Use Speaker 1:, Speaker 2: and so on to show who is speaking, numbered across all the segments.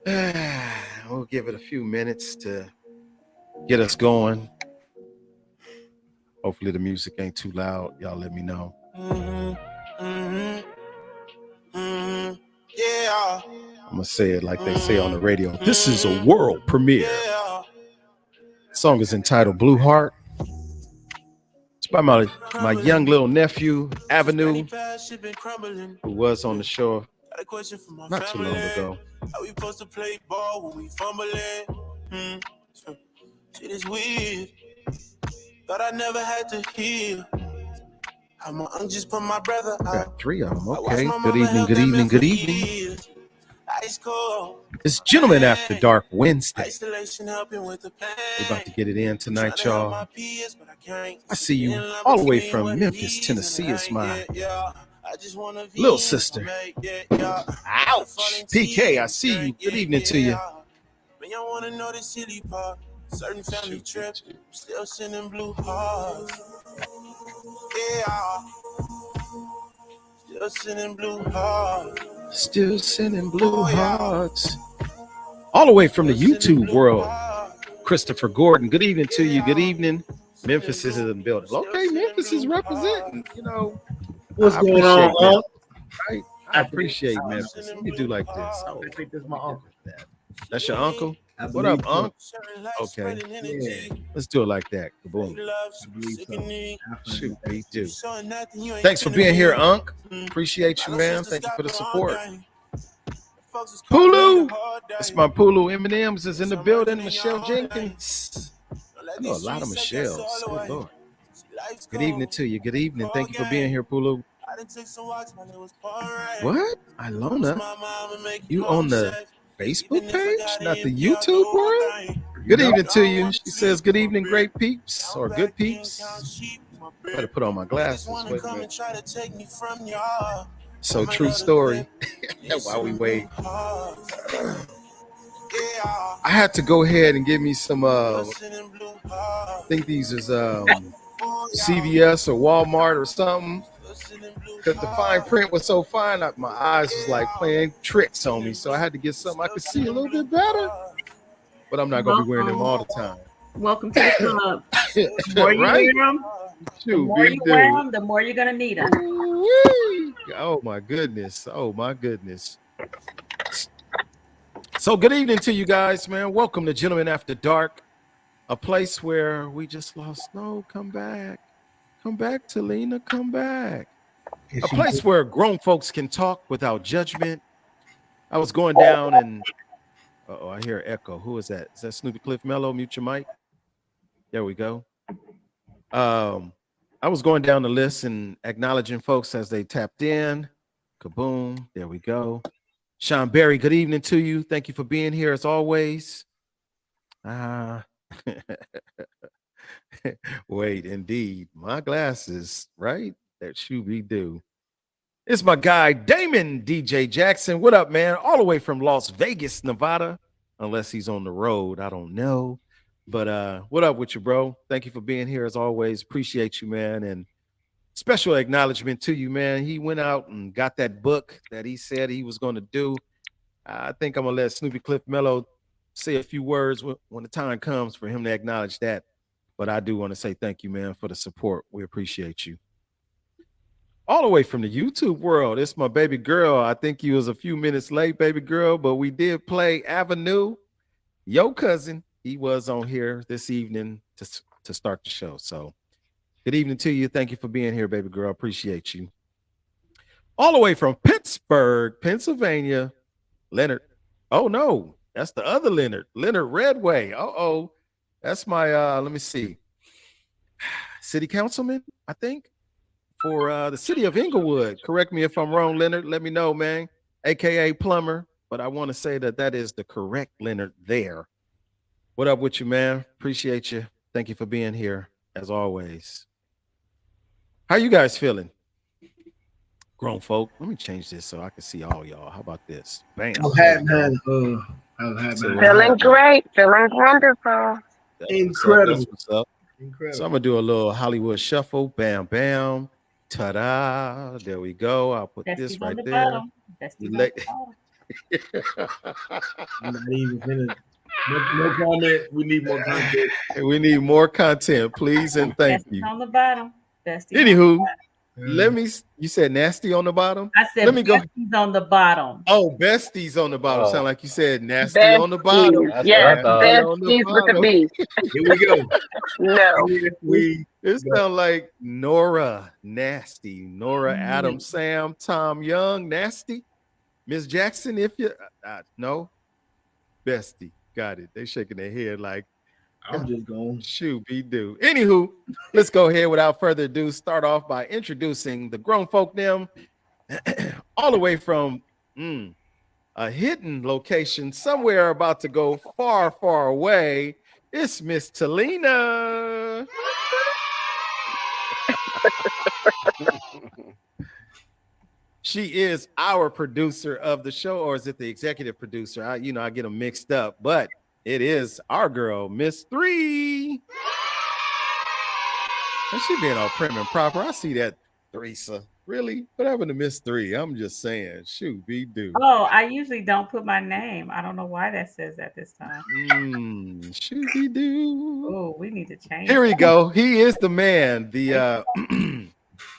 Speaker 1: We'll give it a few minutes to get us going. Hopefully the music ain't too loud. Y'all let me know.
Speaker 2: Yeah.
Speaker 1: I'm gonna say it like they say on the radio. This is a world premiere.
Speaker 2: Yeah.
Speaker 1: The song is entitled Blue Heart. It's by my young little nephew, Avenue, who was on the show not too long ago.
Speaker 2: How we supposed to play ball when we fumbling? Shit is weird. Thought I never had to heal. I'm just put my brother out.
Speaker 1: Got three of them. Okay. Good evening, good evening, good evening.
Speaker 2: Ice cold.
Speaker 1: It's Gentlemen After Dark Wednesday.
Speaker 2: Isolation helping with the pain.
Speaker 1: We're about to get it in tonight, y'all. I see you all the way from Memphis, Tennessee. It's my little sister. Ouch. PK, I see you. Good evening to you.
Speaker 2: Y'all want to know the silly part. Certain family trip, still sending blue hearts. Yeah. Still sending blue hearts.
Speaker 1: Still sending blue hearts. All the way from the YouTube world. Christopher Gordon, good evening to you. Good evening. Memphis is in the building. Okay, Memphis is representing. You know,
Speaker 3: what's going on?
Speaker 1: I appreciate Memphis. Let me do like this.
Speaker 3: I think this is my uncle.
Speaker 1: That's your uncle? What up, Unc? Okay.
Speaker 3: Yeah.
Speaker 1: Let's do it like that. Boom. Shoot, me too. Thanks for being here, Unc. Appreciate you, man. Thank you for the support. Pulu. That's my Pulu. M&M's is in the building. Michelle Jenkins. I know a lot of Michelles. Good Lord. Good evening to you. Good evening. Thank you for being here, Pulu. What? Ilona? You on the Facebook page, not the YouTube world? Good evening to you. She says, good evening, great peeps, or good peeps. Better put on my glasses. Wait a minute. So true story. While we wait. I had to go ahead and give me some, I think these is CVS or Walmart or something. Because the fine print was so fine, my eyes was like playing tricks on me. So I had to get something I could see a little bit better. But I'm not going to be wearing them all the time.
Speaker 4: Welcome to the club. The more you wear them, the more you wear them, the more you're going to need them.
Speaker 1: Oh, my goodness. Oh, my goodness. So good evening to you guys, man. Welcome to Gentlemen After Dark, a place where we just lost. No, come back. Come back, Talina. Come back. A place where grown folks can talk without judgment. I was going down and I hear an echo. Who is that? Is that Snoopy Cliff Mello? Mute your mic. There we go. I was going down the list and acknowledging folks as they tapped in. Kaboom. There we go. Sean Berry, good evening to you. Thank you for being here as always. Wait, indeed. My glasses, right? That should be due. It's my guy, Damon DJ Jackson. What up, man? All the way from Las Vegas, Nevada. Unless he's on the road. I don't know. But what up with you, bro? Thank you for being here as always. Appreciate you, man. And special acknowledgement to you, man. He went out and got that book that he said he was going to do. I think I'm going to let Snoopy Cliff Mello say a few words when the time comes for him to acknowledge that. But I do want to say thank you, man, for the support. We appreciate you. All the way from the YouTube world, it's my baby girl. I think he was a few minutes late, baby girl, but we did play Avenue. Your cousin, he was on here this evening to start the show. So good evening to you. Thank you for being here, baby girl. Appreciate you. All the way from Pittsburgh, Pennsylvania, Leonard. Oh, no, that's the other Leonard. Leonard Redway. Uh-oh. That's my, let me see, city councilman, I think, for the city of Inglewood. Correct me if I'm wrong, Leonard. Let me know, man, a.k.a. plumber. But I want to say that is the correct Leonard there. What up with you, man? Appreciate you. Thank you for being here, as always. How you guys feeling? Grown folk. Let me change this so I can see all y'all. How about this? Bam.
Speaker 3: Feeling
Speaker 5: great. Feeling wonderful.
Speaker 3: Incredible.
Speaker 1: That's what's up. Incredible. So I'm going to do a little Hollywood shuffle. Bam, bam. Ta-da. There we go. I'll put this right there.
Speaker 3: I'm not even finished. No comment. We need more content.
Speaker 1: We need more content, please, and thank
Speaker 4: Besties
Speaker 1: you.
Speaker 4: on the bottom. Besties.
Speaker 1: Anywho,
Speaker 3: Uh,
Speaker 1: you said nasty on the bottom?
Speaker 4: I said
Speaker 1: Let me go.
Speaker 4: besties on the bottom.
Speaker 1: Oh, besties on the bottom. Sound
Speaker 6: Oh,
Speaker 1: like you said nasty on the bottom.
Speaker 5: Besties.
Speaker 6: that's what I
Speaker 5: Yes,
Speaker 6: thought.
Speaker 1: Nasty on the
Speaker 5: besties with the
Speaker 1: bottom.
Speaker 5: B.
Speaker 3: here we go.
Speaker 5: No.
Speaker 3: Here we
Speaker 1: It
Speaker 3: go.
Speaker 1: sound like Nora nasty. Nora
Speaker 4: Mm.
Speaker 1: Adams, Sam, Tom Young, nasty. Miss Jackson, if you no, bestie. Got it. They shaking their head like
Speaker 3: I'm just going.
Speaker 1: shoot, be do. Anywho, let's go ahead without further ado. Start off by introducing the grown folk them all the way from a hidden location somewhere about to go far, far away. It's Miss Talina. She is our producer of the show, or is it the executive producer? I get them mixed up, but it is our girl, Miss Three. And she being all prim and proper. I see that, Theresa. Really? What happened to Miss Three? I'm just saying. Shoot, be do.
Speaker 4: Oh, I usually don't put my name. I don't know why that says that this time.
Speaker 1: Shoot, be do.
Speaker 4: Oh, we need to change.
Speaker 1: Here we go. He is the man, the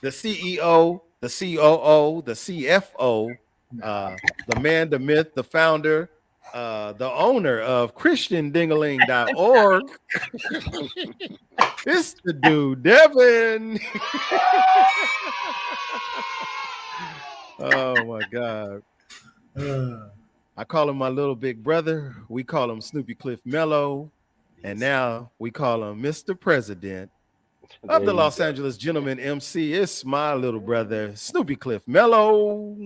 Speaker 1: the CEO, the COO, the CFO, the man, the myth, the founder, the owner of ChristianDingaling.org. It's the dude, Devin. Oh my God. I call him my little big brother. We call him Snoopy Cliff Mello. And now we call him Mr. President of the Los Angeles Gentleman MC. It's my little brother, Snoopy Cliff Mello.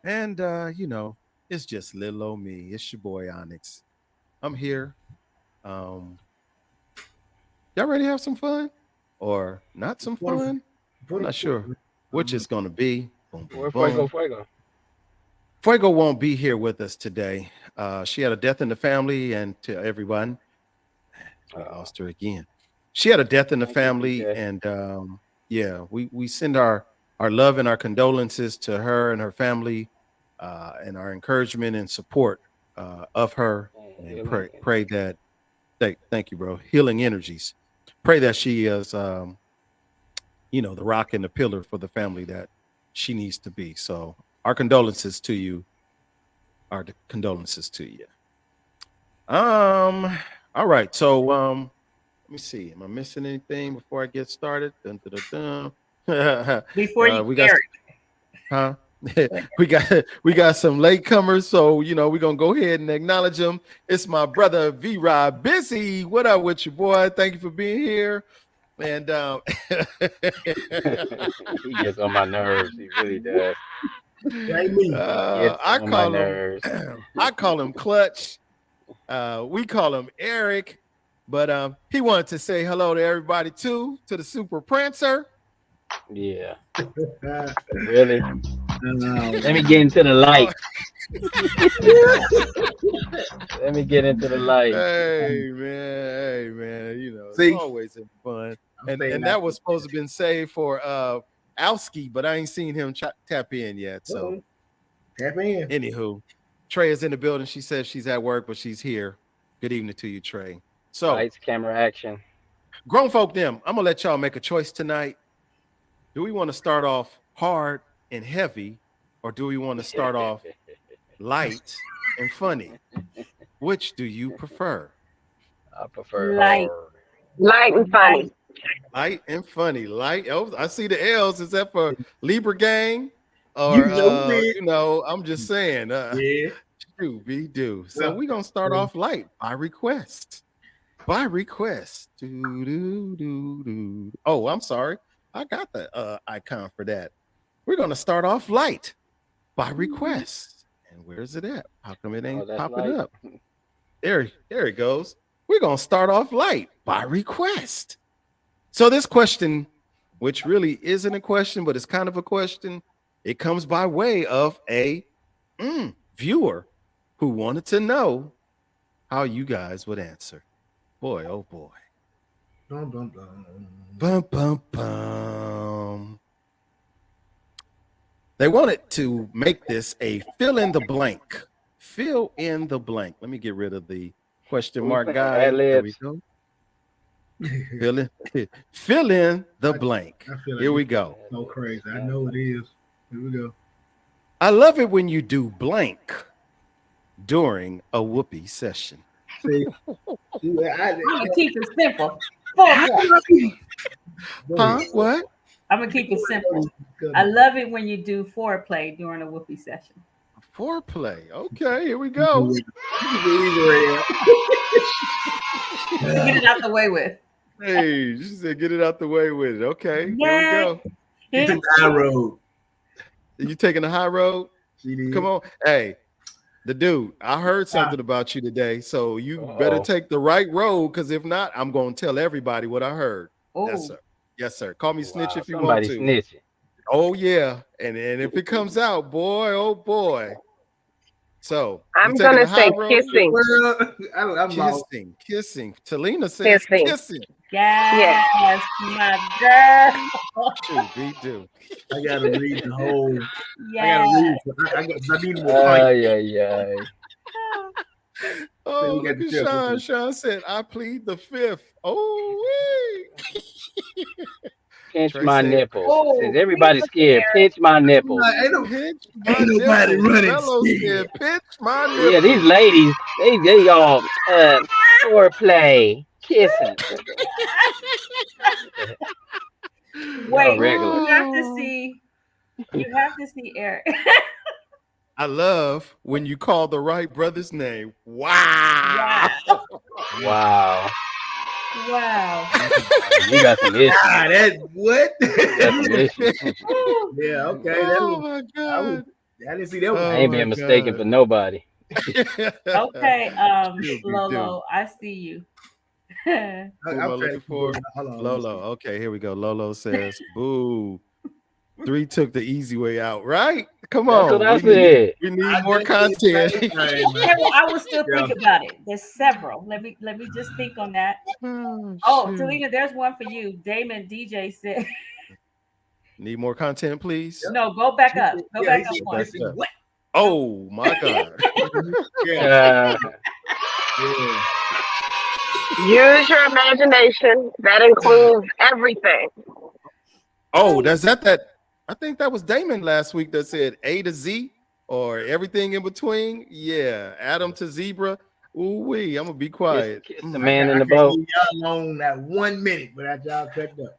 Speaker 1: And, it's just little old me. It's your boy, Onyx. I'm here. Y'all ready to have some fun? Or not some fun? I'm not sure which it's going to be. Boom, boom,
Speaker 6: Where
Speaker 1: boom.
Speaker 6: Fuego?
Speaker 1: Fuego won't be here with us today. She had a death in the family, and to everyone, I lost her again. She had a death in the family, and we send our love and our condolences to her and her family, and our encouragement and support of her. And pray that. Thank you, bro. Healing energies. Pray that she is, the rock and the pillar for the family that she needs to be. So our condolences to you. Our condolences to you. All right. So let me see. Am I missing anything before I get started? Dun, dun, dun, dun.
Speaker 4: Before you
Speaker 1: we got, we got some latecomers, so we're gonna go ahead and acknowledge them. It's my brother V-Rod Busy. What up with you, boy? Thank you for being here. And
Speaker 6: He gets on my nerves. He really does.
Speaker 1: I call him Clutch. We call him Eric, but he wanted to say hello to everybody too, to the Super Prancer.
Speaker 6: Yeah. Really? Let me get into the light. Let me get into the light.
Speaker 1: Hey man, it's always fun. And that was supposed to have been saved for Alski, but I ain't seen him tap in yet. So
Speaker 3: tap in.
Speaker 1: Anywho, Trey is in the building. She says she's at work, but she's here. Good evening to you, Trey. So
Speaker 6: lights, camera, action.
Speaker 1: Grown folk them, I'm gonna let y'all make a choice tonight. Do we want to start off hard and heavy, or do we want to start off light and funny? Which do you prefer?
Speaker 6: I prefer
Speaker 4: light.
Speaker 6: hard.
Speaker 5: Light and funny.
Speaker 1: Light and funny. Light. Oh, I see the L's. Is that for Libra gang? Or I'm just saying.
Speaker 3: Yeah.
Speaker 1: We do. So we're gonna start off light by request. By request. Oh, I'm sorry. I got the icon for that. We're gonna start off light by request. And where's it at? How come it ain't popping up? There it goes. We're gonna start off light by request. So this question, which really isn't a question, but it's kind of a question, it comes by way of a viewer who wanted to know how you guys would answer. Boy, oh boy.
Speaker 3: Dun, dun, dun.
Speaker 1: Bum, bum, bum. They wanted to make this a fill in the blank. Fill in the blank. Let me get rid of the question mark guy. There we go. Fill in the blank. Here we go.
Speaker 3: So crazy. I know it is. Here we go.
Speaker 1: I love it when you do blank during a whoopee session.
Speaker 4: See, I'm gonna keep it simple.
Speaker 1: Huh? What?
Speaker 4: I'm gonna keep it simple. I love it when you do foreplay during a whoopee session.
Speaker 1: Foreplay. Okay, here we go.
Speaker 4: Get it out the way with.
Speaker 1: Hey, she said, "Get it out the way with it." Okay,
Speaker 4: yeah.
Speaker 1: Here we go.
Speaker 3: You took the high road.
Speaker 1: You taking the high road? Come on, hey, the dude. I heard something about you today, so you better take the right road. Because if not, I'm gonna tell everybody what I heard. Yes, sir. Yes, sir. Call me snitch if you want to.
Speaker 6: Snitching.
Speaker 1: Oh yeah, and if it comes out, boy, oh boy. So
Speaker 5: I'm gonna say kissing.
Speaker 1: Kissing. Talina says kissing.
Speaker 4: Yes, my girl.
Speaker 1: We do.
Speaker 3: I gotta read the whole.
Speaker 4: Yeah.
Speaker 3: I need more.
Speaker 6: Yeah.
Speaker 1: Oh, look at Sean. Sean said, "I plead the fifth." Oh, wait.
Speaker 6: Pinch my nipples. Says everybody's scared. Pinch my nipples.
Speaker 3: Ain't nobody running.
Speaker 1: Pinch my nipples.
Speaker 6: Yeah, these ladies, they all foreplay, kissing.
Speaker 4: Wait, you have to see. You have to see Eric.
Speaker 1: I love when you call the right brother's name. Wow.
Speaker 4: Wow.
Speaker 6: You got some issues.
Speaker 3: What?
Speaker 6: Yeah,
Speaker 3: okay.
Speaker 1: Oh my God.
Speaker 3: I didn't see that one.
Speaker 6: I ain't being mistaken for nobody.
Speaker 4: Okay, Lolo, I see you.
Speaker 1: Who am I looking for? Lolo. Okay, here we go. Lolo says, "Boo." 3 took the easy way out, right? Come on.
Speaker 6: That's what I said.
Speaker 1: We need more content.
Speaker 4: I will still think about it. There's several. Let me just think on that. Oh, Talina, there's one for you. Damon DJ said.
Speaker 1: Need more content, please.
Speaker 4: No, go back up. Go back up one.
Speaker 1: Oh my God.
Speaker 5: Use your imagination. That includes everything.
Speaker 1: Oh, that. I think that was Damon last week that said A to Z or everything in between. Yeah, Adam to zebra. Ooh wee, I'm gonna be quiet.
Speaker 6: Kiss the man in the boat.
Speaker 3: Y'all alone that 1 minute, but after y'all cut up.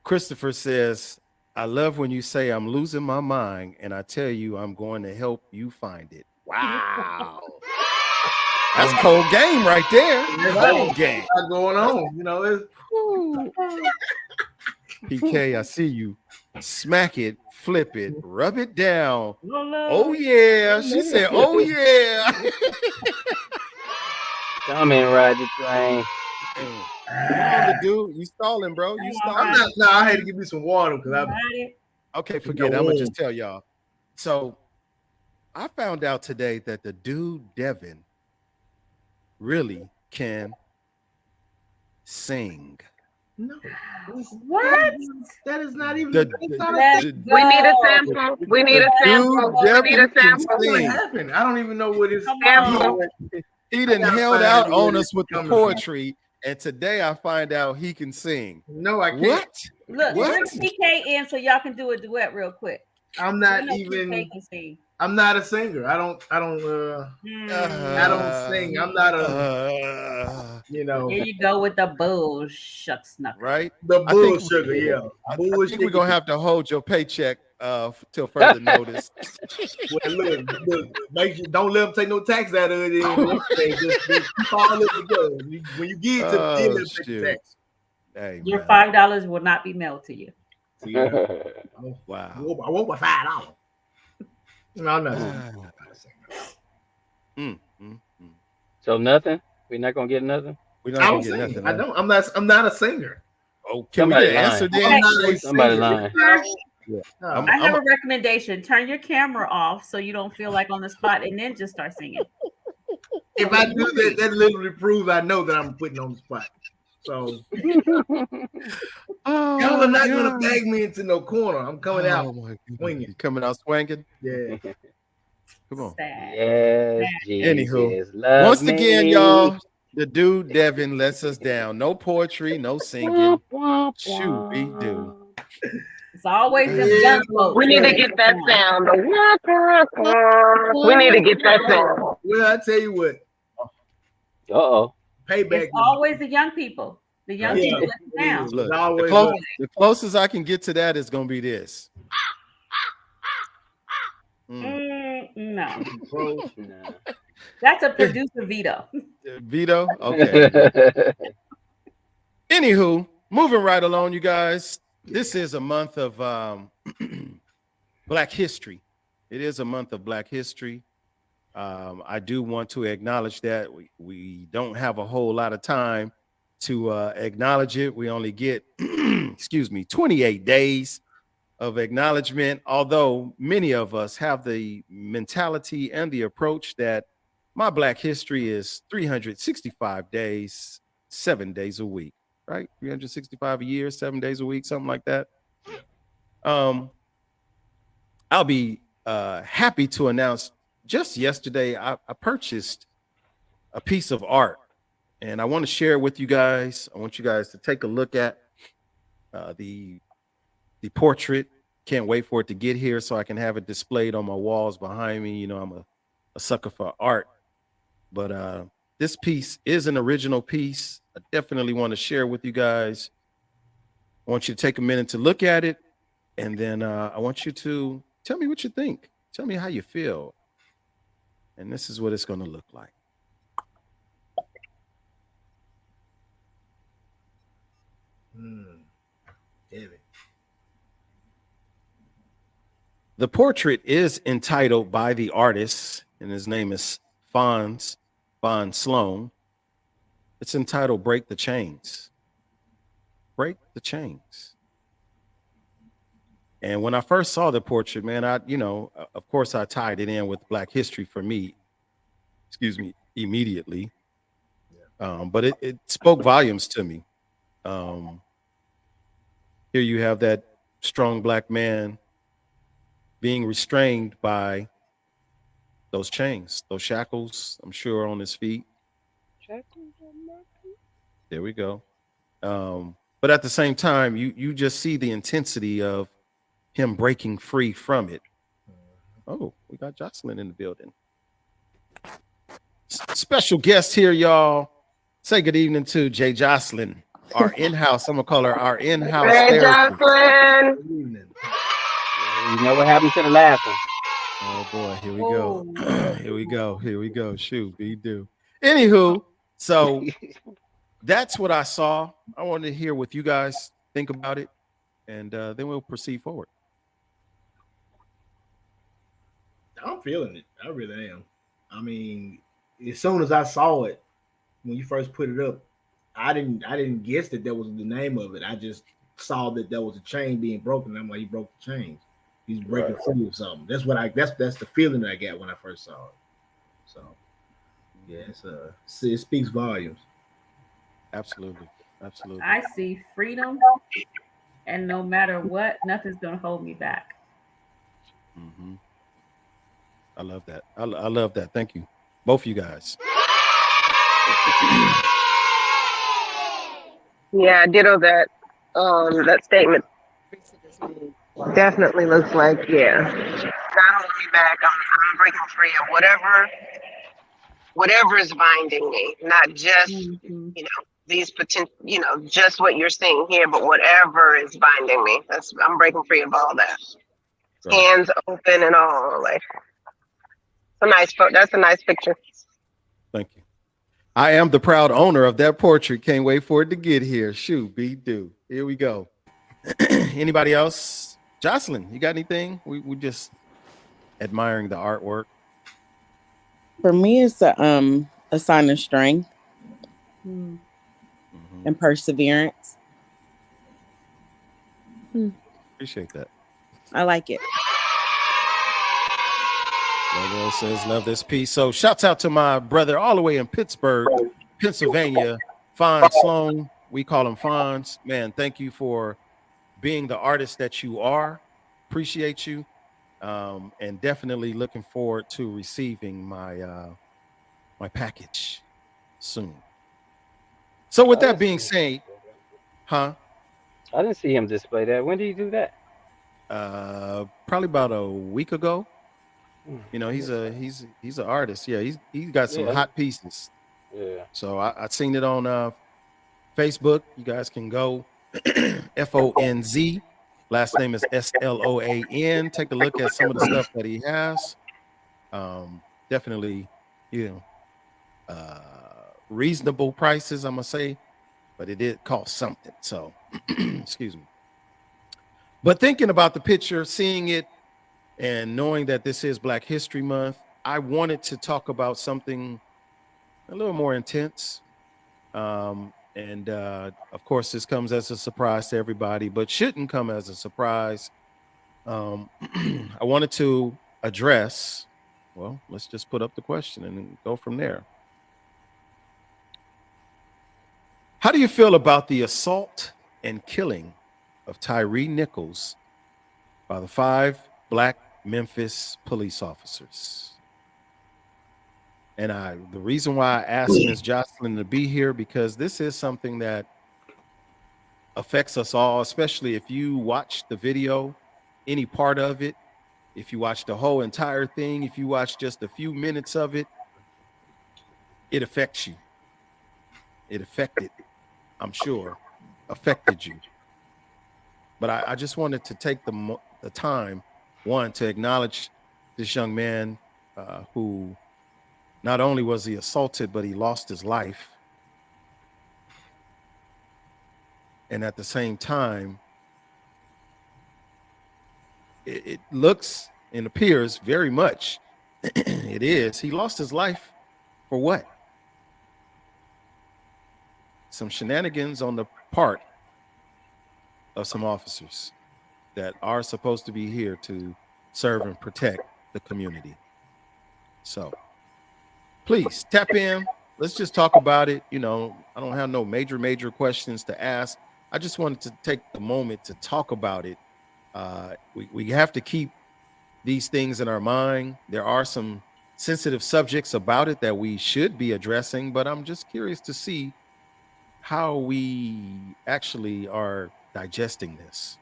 Speaker 1: Christopher says, "I love when you say I'm losing my mind, and I tell you I'm going to help you find it." Wow, that's cold game right there. Cold game.
Speaker 3: What's going on? You know, it's
Speaker 1: PK, I see you. Smack it, flip it, rub it down.
Speaker 4: Lolo.
Speaker 1: Oh yeah, she said, "Oh yeah."
Speaker 6: Come in, ride the train.
Speaker 1: Come on, dude. You stalling, bro. You stalling.
Speaker 3: I had to give me some water because
Speaker 1: Okay, forget it. I'm gonna just tell y'all. So I found out today that the dude Devin really can sing.
Speaker 3: No.
Speaker 4: What?
Speaker 3: That is not even.
Speaker 5: We need a sample. We need a sample. We need a sample.
Speaker 3: What happened? I don't even know what is.
Speaker 1: He done held out on us with the poetry, and today I find out he can sing.
Speaker 3: No, I can't.
Speaker 1: What?
Speaker 4: Look, bring PK in so y'all can do a duet real quick.
Speaker 3: I'm not even. I'm not a singer. I don't sing. I'm not a. You know.
Speaker 4: Here you go with the bull shucks knuckle.
Speaker 1: Right?
Speaker 3: The bull sugar, yeah.
Speaker 1: I think we're gonna have to hold your paycheck till further notice.
Speaker 3: Well, look, make sure, don't let them take no tax out of it. Just keep all of it together. When you get to the take tax.
Speaker 1: Hey,
Speaker 4: your $5 will not be mailed to you.
Speaker 1: Wow.
Speaker 3: I want my $5. No, I'm not.
Speaker 6: So nothing. We're not gonna get nothing.
Speaker 1: We're not gonna get nothing.
Speaker 3: I don't. I'm not a singer.
Speaker 1: Oh, can we get answer then?
Speaker 6: Somebody lying.
Speaker 1: Yeah.
Speaker 4: I have a recommendation. Turn your camera off so you don't feel like on the spot, and then just start singing.
Speaker 3: If I do that, that literally proves I know that I'm putting on the spot. So
Speaker 1: Oh,
Speaker 3: y'all are not
Speaker 1: God.
Speaker 3: gonna bag me into no corner. I'm coming out.
Speaker 1: Oh my God.
Speaker 3: Swinging.
Speaker 1: You coming out swinging?
Speaker 3: Yeah.
Speaker 1: Come on.
Speaker 4: Sad.
Speaker 6: Yes,
Speaker 1: Anywho,
Speaker 6: Jesus, love
Speaker 1: once
Speaker 6: me.
Speaker 1: again, y'all, the dude Devin lets us down. No poetry, no singing. Shoot, we do.
Speaker 4: It's always them
Speaker 3: Yeah.
Speaker 4: young folks.
Speaker 5: We need to get that sound. We need to get that sound.
Speaker 3: Well, I tell you what,
Speaker 6: Uh-oh.
Speaker 3: payback.
Speaker 4: It's always the young people. The young
Speaker 1: Right.
Speaker 4: people let you down.
Speaker 1: Look,
Speaker 3: It's always
Speaker 1: the closest I can get to that is going to be this.
Speaker 4: No,
Speaker 3: bro.
Speaker 6: Nah.
Speaker 4: that's a producer veto.
Speaker 1: Vito? Okay. Anywho, moving right along, you guys. This is a month of Black History. It is a month of Black History. I do want to acknowledge that we don't have a whole lot of time to acknowledge it. We only get, 28 days of acknowledgement, although many of us have the mentality and the approach that my Black history is 365 days, 7 days a week, right? 365 a year, 7 days a week, something like that. I'll be happy to announce just yesterday, I purchased a piece of art and I want to share it with you guys. I want you guys to take a look at the portrait. Can't wait for it to get here so I can have it displayed on my walls behind me. You know, I'm a sucker for art, but this piece is an original piece. I definitely want to share with you guys. I want you to take a minute to look at it, and then I want you to tell me what you think. Tell me how you feel. And this is what it's going to look like.
Speaker 3: Heavy.
Speaker 1: The portrait is entitled by the artist, and his name is Von Sloan. It's entitled Break the Chains. Break the Chains. And when I first saw the portrait, man, of course I tied it in with Black history for me, immediately. But it spoke volumes to me. Here you have that strong Black man being restrained by those chains, those shackles, I'm sure, on his feet. There we go. But at the same time, you just see the intensity of him breaking free from it. Oh, we got Jocelyn in the building. Special guest here, y'all. Say good evening to Jay Jocelyn, our in-house. I'm gonna call her our in-house
Speaker 5: Hey,
Speaker 1: therapist.
Speaker 5: Jocelyn.
Speaker 3: Good evening.
Speaker 6: You know what happened to the last one?
Speaker 1: Oh boy, here we go. Here we go. Shoot, we do. Anywho, so that's what I saw. I wanted to hear what you guys think about it, and then we'll proceed forward.
Speaker 3: I'm feeling it. I really am. I mean, as soon as I saw it, when you first put it up, I didn't guess that was the name of it. I just saw that there was a chain being broken. I'm like, he broke the chains. He's breaking free of something. That's the feeling that I got when I first saw it. So yeah, it speaks volumes.
Speaker 1: Absolutely.
Speaker 4: I see freedom, and no matter what, nothing's gonna hold me back.
Speaker 1: Mm-hmm. I love that. I love that. Thank you, both of you guys.
Speaker 5: Yeah, ditto that. That statement definitely looks like, not holding me back. I'm breaking free of whatever is binding me. Not just these potential, just what you're seeing here, but whatever is binding me. I'm breaking free of all that. Right. Hands open and all. Like, that's a nice picture.
Speaker 1: Thank you. I am the proud owner of that portrait. Can't wait for it to get here. Shoot, be do. Here we go. Anybody else? Jocelyn, you got anything? We just admiring the artwork.
Speaker 7: For me, it's a sign of strength and perseverance.
Speaker 1: Appreciate that.
Speaker 7: I like it.
Speaker 1: Logo says, love this piece. So shouts out to my brother all the way in Pittsburgh, Pennsylvania, Von Sloan. We call him Fonz. Man, thank you for being the artist that you are. Appreciate you. And definitely looking forward to receiving my package soon. So with
Speaker 6: I
Speaker 1: that
Speaker 6: didn't
Speaker 1: being
Speaker 6: see.
Speaker 1: said, huh?
Speaker 6: I didn't see him display that. When did he do that?
Speaker 1: Probably about a week ago. You know,
Speaker 6: I
Speaker 1: he's
Speaker 6: missed
Speaker 1: a
Speaker 6: that.
Speaker 1: he's an artist. Yeah, he's got some
Speaker 6: Yeah,
Speaker 1: hot pieces.
Speaker 6: yeah.
Speaker 1: So I seen it on Facebook. You guys can go FONZ. Last name is SLOAN. Take a look at some of the stuff that he has. Definitely, you know, reasonable prices, I'm gonna say, but it did cost something. So excuse me. But thinking about the picture, seeing it, and knowing that this is Black History Month, I wanted to talk about something a little more intense. And of course, this comes as a surprise to everybody, but shouldn't come as a surprise. I wanted to address, well, let's just put up the question and go from there. How do you feel about the assault and killing of Tyree Nichols by the 5 Black Memphis police officers? And the reason why I asked Ms. Jocelyn to be here, because this is something that affects us all, especially if you watch the video, any part of it, if you watch the whole entire thing, if you watch just a few minutes of it, it affects you. It affected, I'm sure, affected you. But I just wanted to take the time, one, to acknowledge this young man who not only was he assaulted, but he lost his life. And at the same time, it looks and appears very much it is. He lost his life for what? Some shenanigans on the part of some officers that are supposed to be here to serve and protect the community. So please tap in. Let's just talk about it. You know, I don't have no major questions to ask. I just wanted to take the moment to talk about it. We have to keep these things in our mind. There are some sensitive subjects about it that we should be addressing, but I'm just curious to see how we actually are digesting this.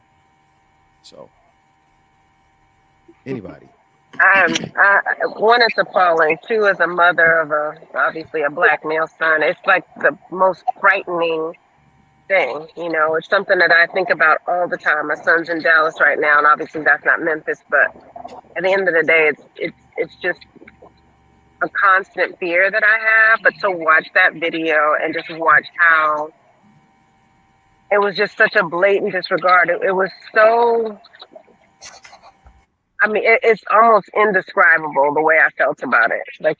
Speaker 1: So, anybody?
Speaker 5: One, it's appalling. Two, as a mother of obviously a Black male son, it's like the most frightening thing. You know, it's something that I think about all the time. My son's in Dallas right now, and obviously that's not Memphis, but at the end of the day, it's just a constant fear that I have. But to watch that video and just watch how it was just such a blatant disregard. It was so. I mean, it's almost indescribable the way I felt about it. Like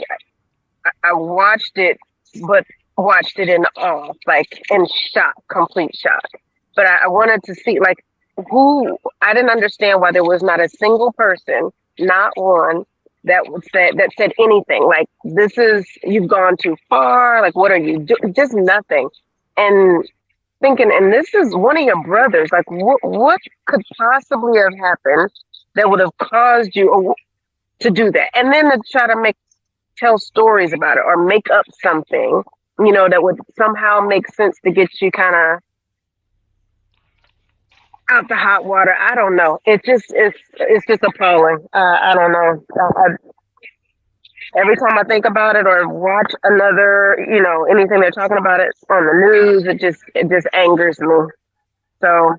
Speaker 5: I watched it, but watched it in awe, like in shock, complete shock. But I wanted to see, like, who. I didn't understand why there was not a single person, not one, that said anything. Like, this is, you've gone too far. Like, what are you doing? Just nothing. And thinking, and this is one of your brothers. Like, what could possibly have happened that would have caused you to do that? And then to try to tell stories about it or make up something, you know, that would somehow make sense to get you kind of out the hot water. I don't know. It's just appalling. I don't know. Every time I think about it or watch another, you know, anything they're talking about it on the news, it just angers me. So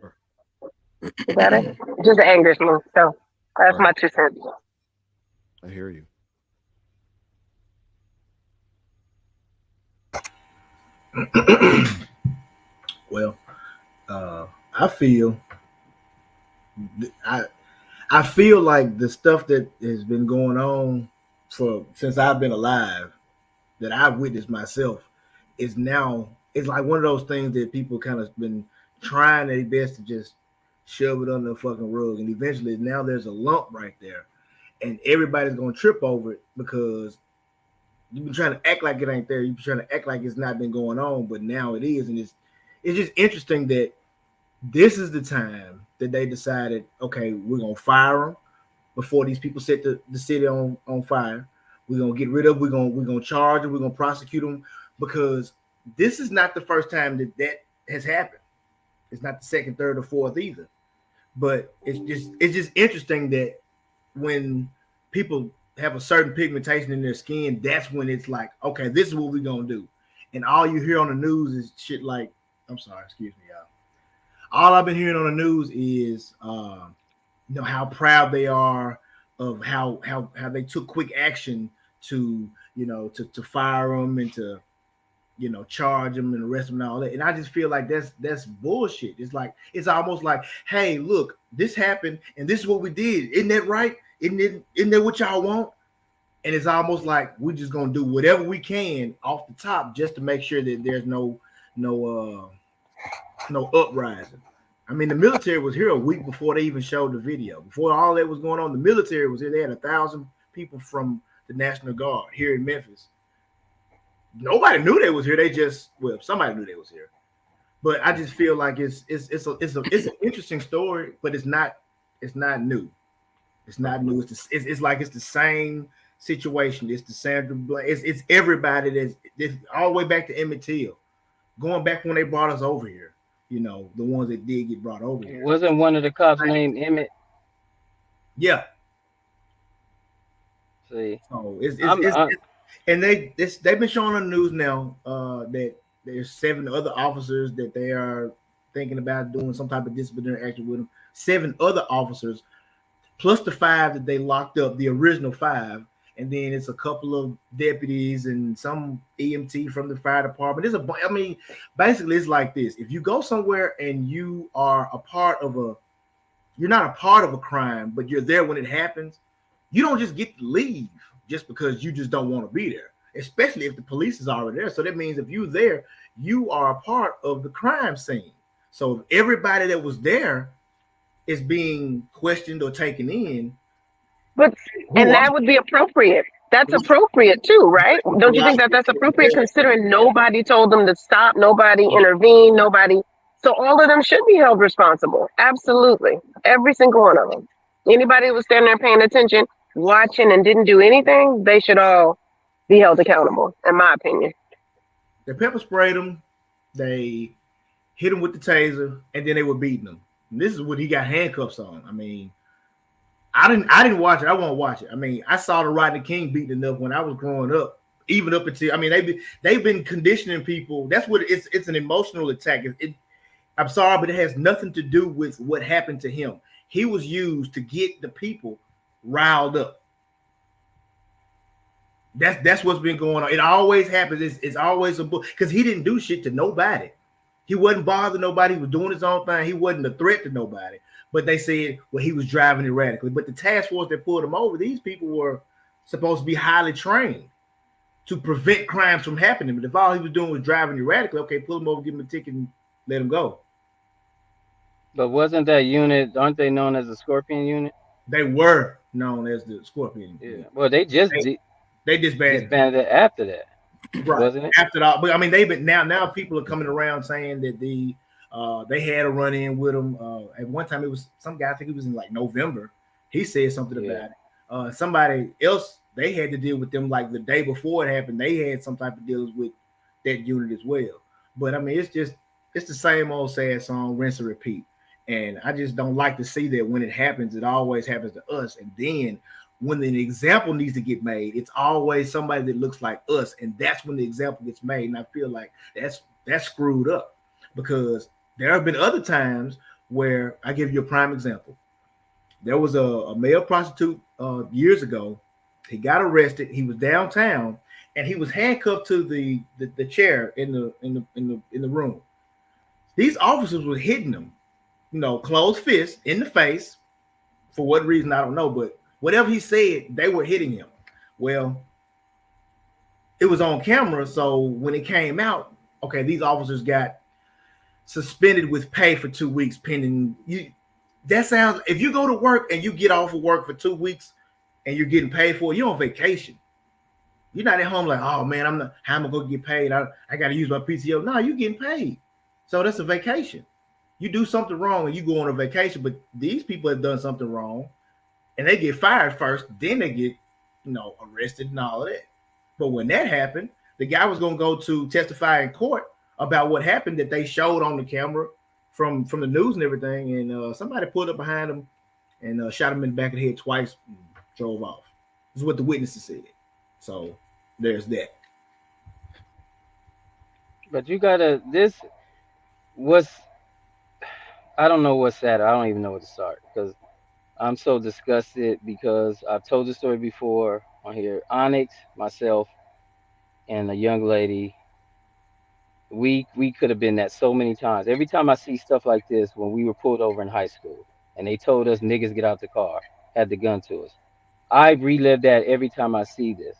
Speaker 5: is that it? It just angers me. So that's my 2 cents.
Speaker 1: I hear you.
Speaker 3: Well, I feel I feel like the stuff that has been going on since I've been alive, that I've witnessed myself, is now, it's like one of those things that people kind of been trying their best to just shove it under the fucking rug, and eventually now there's a lump right there, and everybody's gonna trip over it because you've been trying to act like it ain't there. You've been trying to act like it's not been going on, but now it is, and it's just interesting that this is the time that they decided, okay, we're gonna fire them before these people set the city on fire. We're gonna get rid of. We're gonna charge them. We're gonna prosecute them because this is not the first time that has happened. It's not the second, third, or fourth either. But it's just interesting that when people have a certain pigmentation in their skin, that's when it's like, okay, this is what we're gonna do. And all you hear on the news is shit like, I'm sorry, excuse me, y'all. All I've been hearing on the news is how proud they are of how they took quick action to to fire them and to charge them and arrest them and all that. And I just feel like that's bullshit. It's almost like, hey, look, this happened and this is what we did. Isn't that right? Isn't that what y'all want? And it's almost like we're just gonna do whatever we can off the top just to make sure that there's no uprising. I mean, the military was here a week before they even showed the video. Before all that was going on, the military was here. They had 1,000 people from the National Guard here in Memphis. Nobody knew they was here. Somebody knew they was here. But I just feel like it's an interesting story, but it's not new. It's not new. It's like it's the same situation. It's the Sandra Bland. It's everybody that's all the way back to Emmett Till, going back when they brought us over here. The ones that did get brought over here.
Speaker 6: Wasn't one of the cops named Emmett?
Speaker 3: Yeah.
Speaker 6: See,
Speaker 3: so and they've been showing on the news now that there's 7 other officers that they are thinking about doing some type of disciplinary action with them. 7 other officers, plus the 5 that they locked up, the original 5. And then it's a couple of deputies and some EMT from the fire department. Basically, it's like this. If you go somewhere and you are you're not a part of a crime, but you're there when it happens, you don't just get to leave just because you just don't want to be there, especially if the police is already there. So that means if you're there, you are a part of the crime scene. So if everybody that was there is being questioned or taken in,
Speaker 5: that would be appropriate. That's appropriate too, right? Don't you think that's appropriate considering nobody told them to stop, nobody intervened, nobody. So all of them should be held responsible. Absolutely. Every single one of them. Anybody who was standing there paying attention, watching and didn't do anything, they should all be held accountable, in my opinion.
Speaker 3: They pepper sprayed him, they hit him with the taser, and then they were beating him. And this is what he got handcuffs on. I mean, I didn't watch it. I won't watch it. I mean, I saw the Rodney King beating enough when I was growing up, even up until, they've been conditioning people. That's what it's an emotional attack. I'm sorry, but it has nothing to do with what happened to him. He was used to get the people riled up. That's what's been going on. It always happens. It's always a book because he didn't do shit to nobody. He wasn't bothering nobody. He was doing his own thing. He wasn't a threat to nobody. But they said, well, he was driving erratically. But the task force that pulled him over, these people were supposed to be highly trained to prevent crimes from happening. But if all he was doing was driving erratically, okay, pull him over, give him a ticket, and let him go.
Speaker 6: But wasn't that unit, aren't they known as the Scorpion unit?
Speaker 3: They were known as the Scorpion unit.
Speaker 6: Yeah. Well, they disbanded it after that.
Speaker 3: Right.
Speaker 6: Wasn't it?
Speaker 3: After that, but they've been now people are coming around saying that they had a run-in with him. At one time, it was some guy, I think it was in like November. He said something about it. Somebody else, they had to deal with them like the day before it happened. They had some type of deals with that unit as well. But it's the same old sad song, rinse and repeat. And I just don't like to see that when it happens, it always happens to us. And then when an example needs to get made, it's always somebody that looks like us. And that's when the example gets made. And I feel like that's screwed up because there have been other times where I give you a prime example. There was a male prostitute years ago. He got arrested. He was downtown, and he was handcuffed to the chair in the room. These officers were hitting him, closed fist in the face. For what reason, I don't know, but whatever he said, they were hitting him. Well, it was on camera, so when it came out, okay, these officers got suspended with pay for 2 weeks pending. That sounds, if you go to work and you get off of work for 2 weeks and you're getting paid for it, you're on vacation. You're not at home like, oh man, how am I going to get paid? I got to use my PTO. No, you're getting paid. So that's a vacation. You do something wrong and you go on a vacation, but these people have done something wrong and they get fired first, then they get, arrested and all of that. But when that happened, the guy was going to go to testify in court about what happened that they showed on the camera from the news and everything, and somebody pulled up behind him and shot him in the back of the head twice and drove off. This is what the witnesses said. So there's that.
Speaker 6: But you gotta, this was, I don't know what's that. I don't even know where to start because I'm so disgusted because I've told the story before on here. Onyx, myself, and a young lady, we could have been that so many times. Every time I see stuff like this, when we were pulled over in high school and they told us niggas get out the car, had the gun to us, I relive that every time I see this.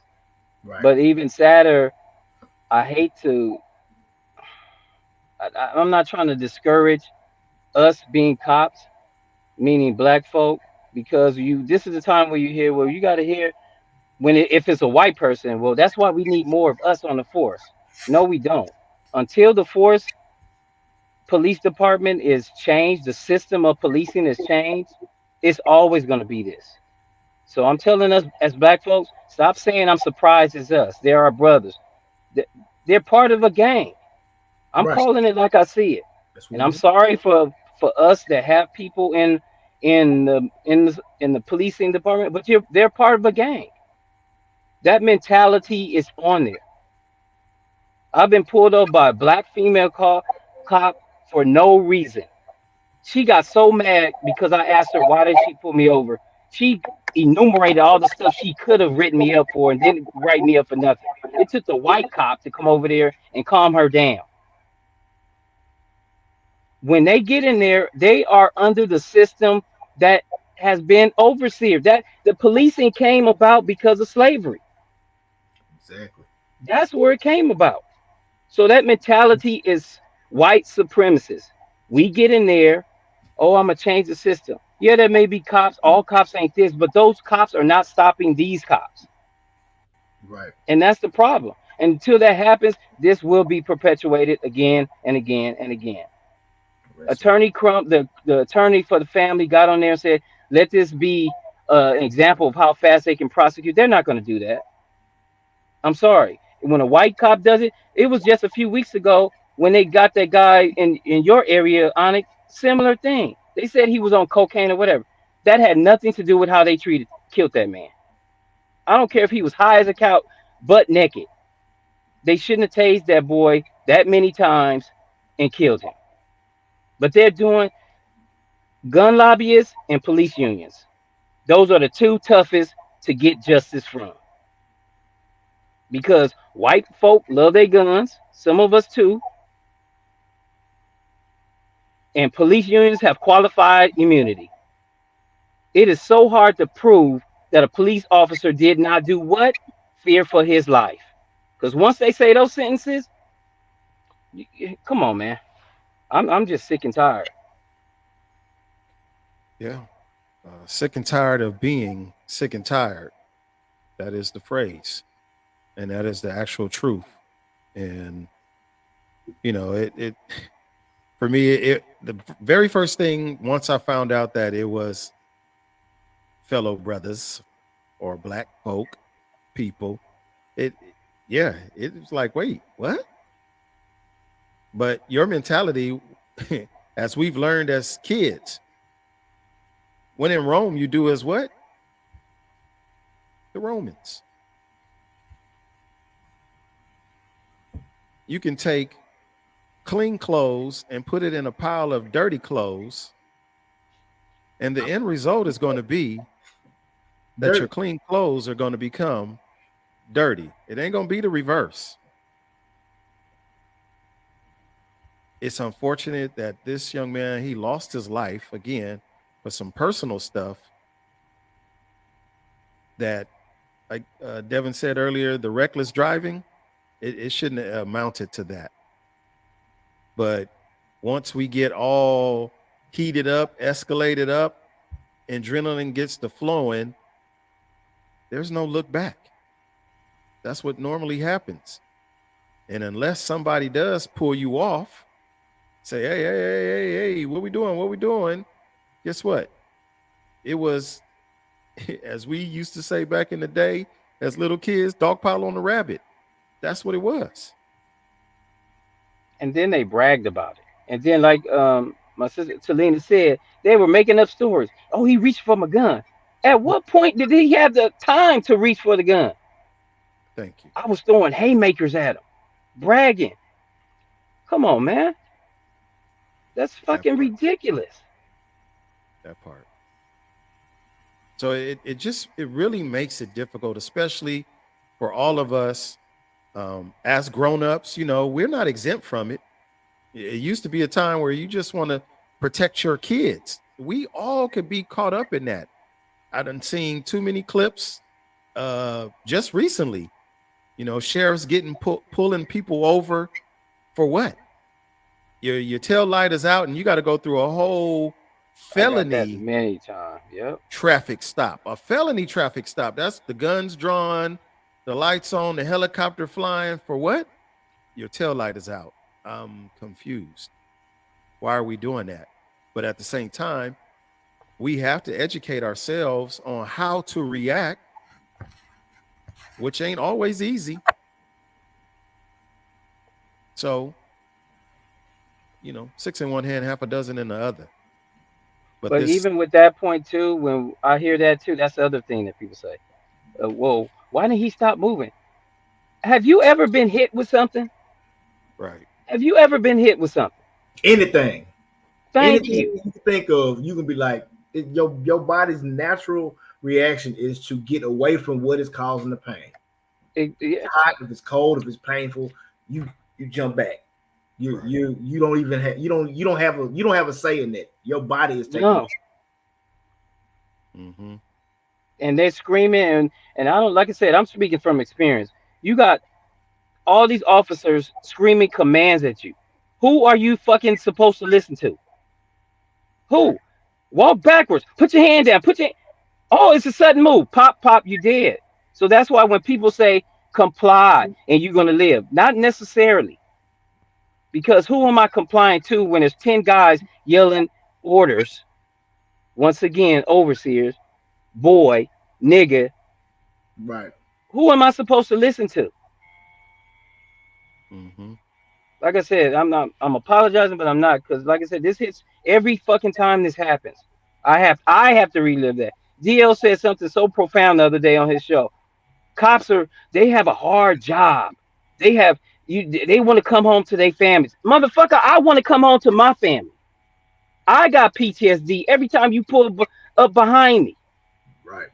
Speaker 3: Right.
Speaker 6: But even sadder, I hate to. I'm not trying to discourage us being cops, meaning black folk, because you. This is the time where you hear. Well, you got to hear if it's a white person. Well, that's why we need more of us on the force. No, we don't. Until the force police department is changed, the system of policing is changed. It's always going to be this. So I'm telling us as black folks, stop saying I'm surprised it's us. They're our brothers. They're part of a gang. I'm
Speaker 3: Right.
Speaker 6: calling it like I see it.
Speaker 3: That's
Speaker 6: And
Speaker 3: what
Speaker 6: I'm sorry for us that have people in the policing department, but they're part of a gang. That mentality is on there. I've been pulled over by a black female cop for no reason. She got so mad because I asked her why did she pull me over. She enumerated all the stuff she could have written me up for and didn't write me up for nothing. It took the white cop to come over there and calm her down. When they get in there, they are under the system that has been overseer. That the policing came about because of slavery.
Speaker 3: Exactly.
Speaker 6: That's where it came about. So that mentality is white supremacists. We get in there, oh, I'm gonna change the system. Yeah, there may be cops. All cops ain't this, but those cops are not stopping these cops.
Speaker 3: Right.
Speaker 6: And that's the problem. Until that happens, this will be perpetuated again and again and again. Attorney Crump, the attorney for the family, got on there and said, let this be an example of how fast they can prosecute. They're not going to do that. I'm sorry. When a white cop does it, it was just a few weeks ago when they got that guy in your area, Onyx, similar thing. They said he was on cocaine or whatever. That had nothing to do with how they killed that man. I don't care if he was high as a cow, butt naked. They shouldn't have tased that boy that many times and killed him. But they're doing gun lobbyists and police unions. Those are the two toughest to get justice from. Because white folk love their guns, some of us too, and police unions have qualified immunity. It is so hard to prove that a police officer did not do what? Fear for his life. Because once they say those sentences, come on, man. I'm just sick and tired.
Speaker 1: Yeah. Sick and tired of being sick and tired. That is the phrase. And that is the actual truth. And, it for me, the very first thing, once I found out that it was fellow brothers or black folk, people, it was like, wait, what? But your mentality, as we've learned as kids, when in Rome, you do as what? The Romans. You can take clean clothes and put it in a pile of dirty clothes, and the end result is going to be that your clean clothes are going to become dirty. It ain't going to be the reverse. It's unfortunate that this young man, he lost his life again for some personal stuff that, like Devin said earlier, the reckless driving, it shouldn't have amounted to that. But once we get all heated up, escalated up, adrenaline gets to flowing, there's no look back. That's what normally happens. And unless somebody does pull you off, say, hey, what we doing? What we doing? Guess what? It was, as we used to say back in the day, as little kids, dog pile on the rabbit. That's what it was.
Speaker 6: And then they bragged about it. And then, like my sister Talina said, they were making up stories. Oh, he reached for my gun. At what point did he have the time to reach for the gun?
Speaker 1: Thank you.
Speaker 6: I was throwing haymakers at him, bragging. Come on, man. That's fucking ridiculous.
Speaker 1: That part. So it really makes it difficult, especially for all of us as grown-ups. You know, we're not exempt from it. It used to be a time where you just want to protect your kids. We all could be caught up in that. I done seen too many clips just recently. You know, sheriffs getting pulling people over for what? Your tail light is out and you got to go through a whole felony
Speaker 6: many times. Yep.
Speaker 1: Traffic stop. A felony traffic stop. That's the guns drawn, the lights on, the helicopter flying for what? Your tail light is out. I'm confused. Why are we doing that? But at the same time, we have to educate ourselves on how to react, which ain't always easy. So, you know, 6 in one hand, half a dozen in the other.
Speaker 6: But even with that point too, when I hear that too, that's the other thing that people say. Whoa, why didn't he stop moving? Have you ever been hit with something?
Speaker 1: Right.
Speaker 6: Have you ever been hit with something?
Speaker 3: Anything.
Speaker 6: Thank
Speaker 3: Anything you think of, you can be like, your body's natural reaction is to get away from what is causing the pain. If it's hot, if it's cold, if it's painful, you jump back. You don't even have you don't have a say in that. Your body is taking.
Speaker 6: No.
Speaker 1: Mm-hmm.
Speaker 6: And they're screaming, and I don't, like I said, I'm speaking from experience. You got all these officers screaming commands at you. Who are you fucking supposed to listen to? Who? Walk backwards. Put your hand down. Oh, it's a sudden move. Pop, pop, you dead. So that's why when people say comply and you're gonna live, not necessarily. Because who am I complying to when there's 10 guys yelling orders? Once again, overseers, boy, nigga.
Speaker 3: Right.
Speaker 6: Who am I supposed to listen to?
Speaker 1: Mm-hmm.
Speaker 6: Like I said, I'm apologizing, but I'm not, because like I said, this hits every fucking time this happens. I have to relive that. DL said something so profound the other day on his show. Cops they have a hard job. They want to come home to their families. Motherfucker, I want to come home to my family. I got PTSD every time you pull up behind me.
Speaker 3: Right.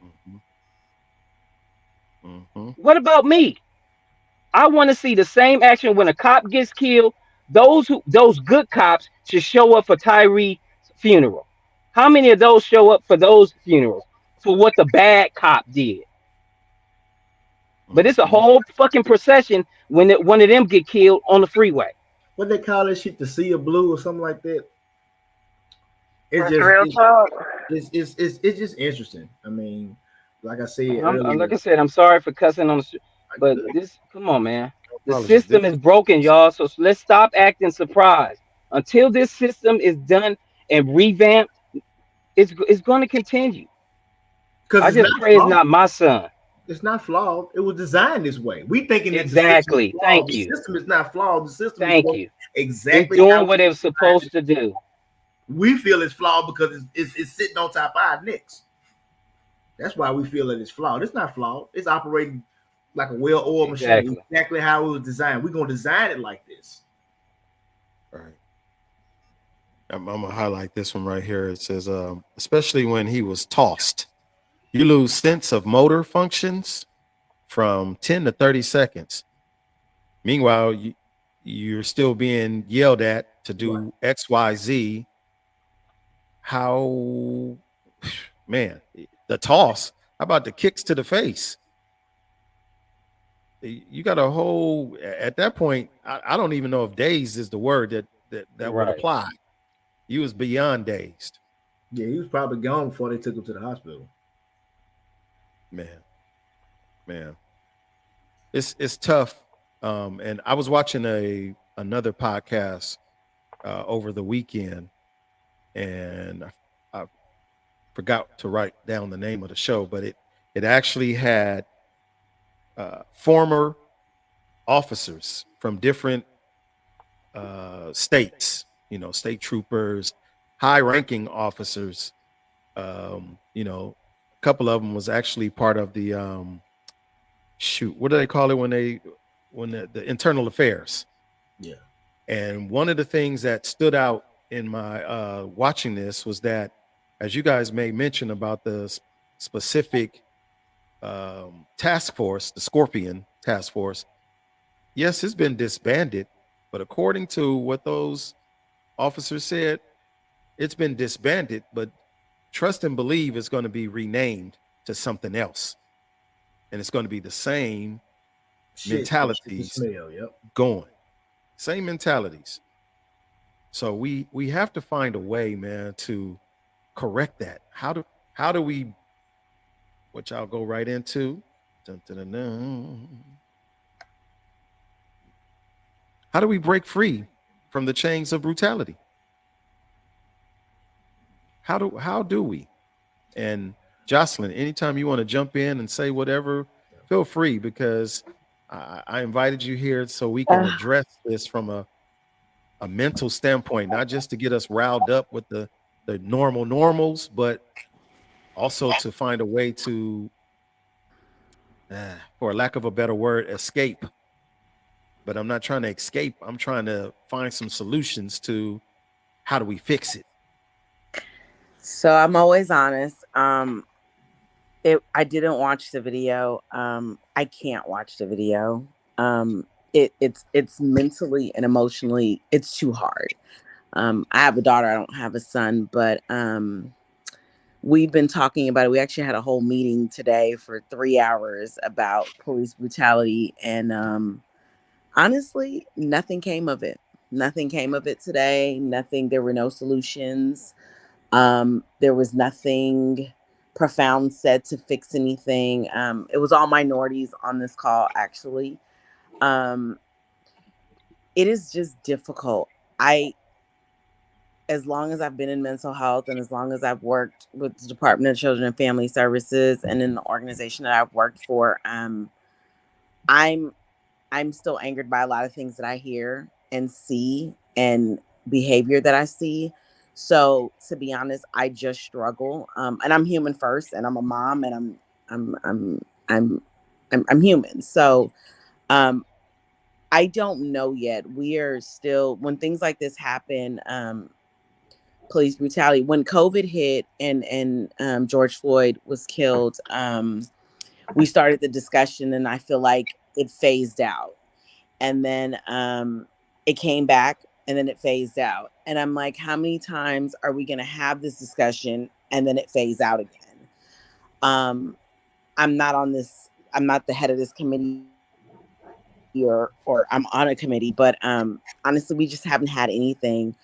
Speaker 1: Mm-hmm.
Speaker 6: What about me? I want to see the same action when a cop gets killed. Those good cops should show up for Tyree's funeral. How many of those show up for those funerals for what the bad cop did? But it's a whole fucking procession when one of them get killed on the freeway.
Speaker 3: What they call that shit, the sea of blue or something like that.
Speaker 5: It's real talk.
Speaker 3: It's just interesting. I mean, like I said earlier,
Speaker 6: like I said, I'm sorry for cussing on the street, but come on, man. The system is broken, y'all. So let's stop acting surprised. Until this system is done and revamped, it's going to continue. I just pray it's not my son.
Speaker 3: It's not flawed. It was designed this way. We thinking
Speaker 6: exactly. Thank you.
Speaker 3: The system is not flawed. The system
Speaker 6: is
Speaker 3: exactly
Speaker 6: doing what it was supposed to do.
Speaker 3: We feel it's flawed because it's sitting on top of our necks. That's why we feel that it's flawed. It's not flawed. It's operating like a well-oiled machine. Exactly how it was designed. We're gonna design it like this.
Speaker 1: All right. I'm gonna highlight this one right here. It says, especially when he was tossed, you lose sense of motor functions from 10 to 30 seconds. Meanwhile, you're still being yelled at to do X, Y, Z. How, man, the toss, how about the kicks to the face? You got a whole, at that point, I don't even know if dazed is the word that would apply. He was beyond dazed.
Speaker 3: Yeah, he was probably gone before they took him to the hospital.
Speaker 1: Man, it's tough. And I was watching another podcast over the weekend, and I forgot to write down the name of the show, but it actually had former officers from different states, state troopers, high-ranking officers. A couple of them was actually part of the shoot. What do they call it when the internal affairs?
Speaker 3: Yeah.
Speaker 1: And one of the things that stood out in my watching this was that, as you guys may mention about the specific task force, the Scorpion task force, yes, it's been disbanded, but according to what those officers said, it's been disbanded, but trust and believe it's going to be renamed to something else. And it's going to be the same
Speaker 3: Shit, the
Speaker 1: mentalities
Speaker 3: smell. Yep.
Speaker 1: going. Same mentalities. So we have to find a way, man, to correct that. How do we, which I'll go right into. Dun, dun, dun, dun. How do we break free from the chains of brutality? How do we? And Jocelyn, anytime you want to jump in and say whatever, feel free, because I invited you here so we can address this from a mental standpoint, not just to get us riled up with the normals, but also to find a way to, for lack of a better word, escape. But I'm not trying to escape. I'm trying to find some solutions to how do we fix it.
Speaker 7: So I'm always honest. I didn't watch the video. I can't watch the video. It's mentally and emotionally, it's too hard. I have a daughter, I don't have a son, but we've been talking about it. We actually had a whole meeting today for 3 hours about police brutality, and honestly, nothing came of it. Nothing came of it today. Nothing. There were no solutions. There was nothing profound said to fix anything. It was all minorities on this call, actually. Um, it is just difficult. As long as I've been in mental health and as long as I've worked with the Department of Children and Family Services and in the organization that I've worked for, I'm I'm still angered by a lot of things that I hear and see and behavior that I see. So to be honest, I just struggle. And I'm human first, and I'm a mom, and I'm I'm I'm I'm human. So um, I don't know yet. We are still, when things like this happen. Police brutality. When COVID hit and George Floyd was killed, we started the discussion, and I feel like it phased out, and then it came back, and then it phased out, and I'm like, how many times are we going to have this discussion and then it phase out again? um I'm not the head of this committee, or I'm on a committee, but honestly, we just haven't had anything.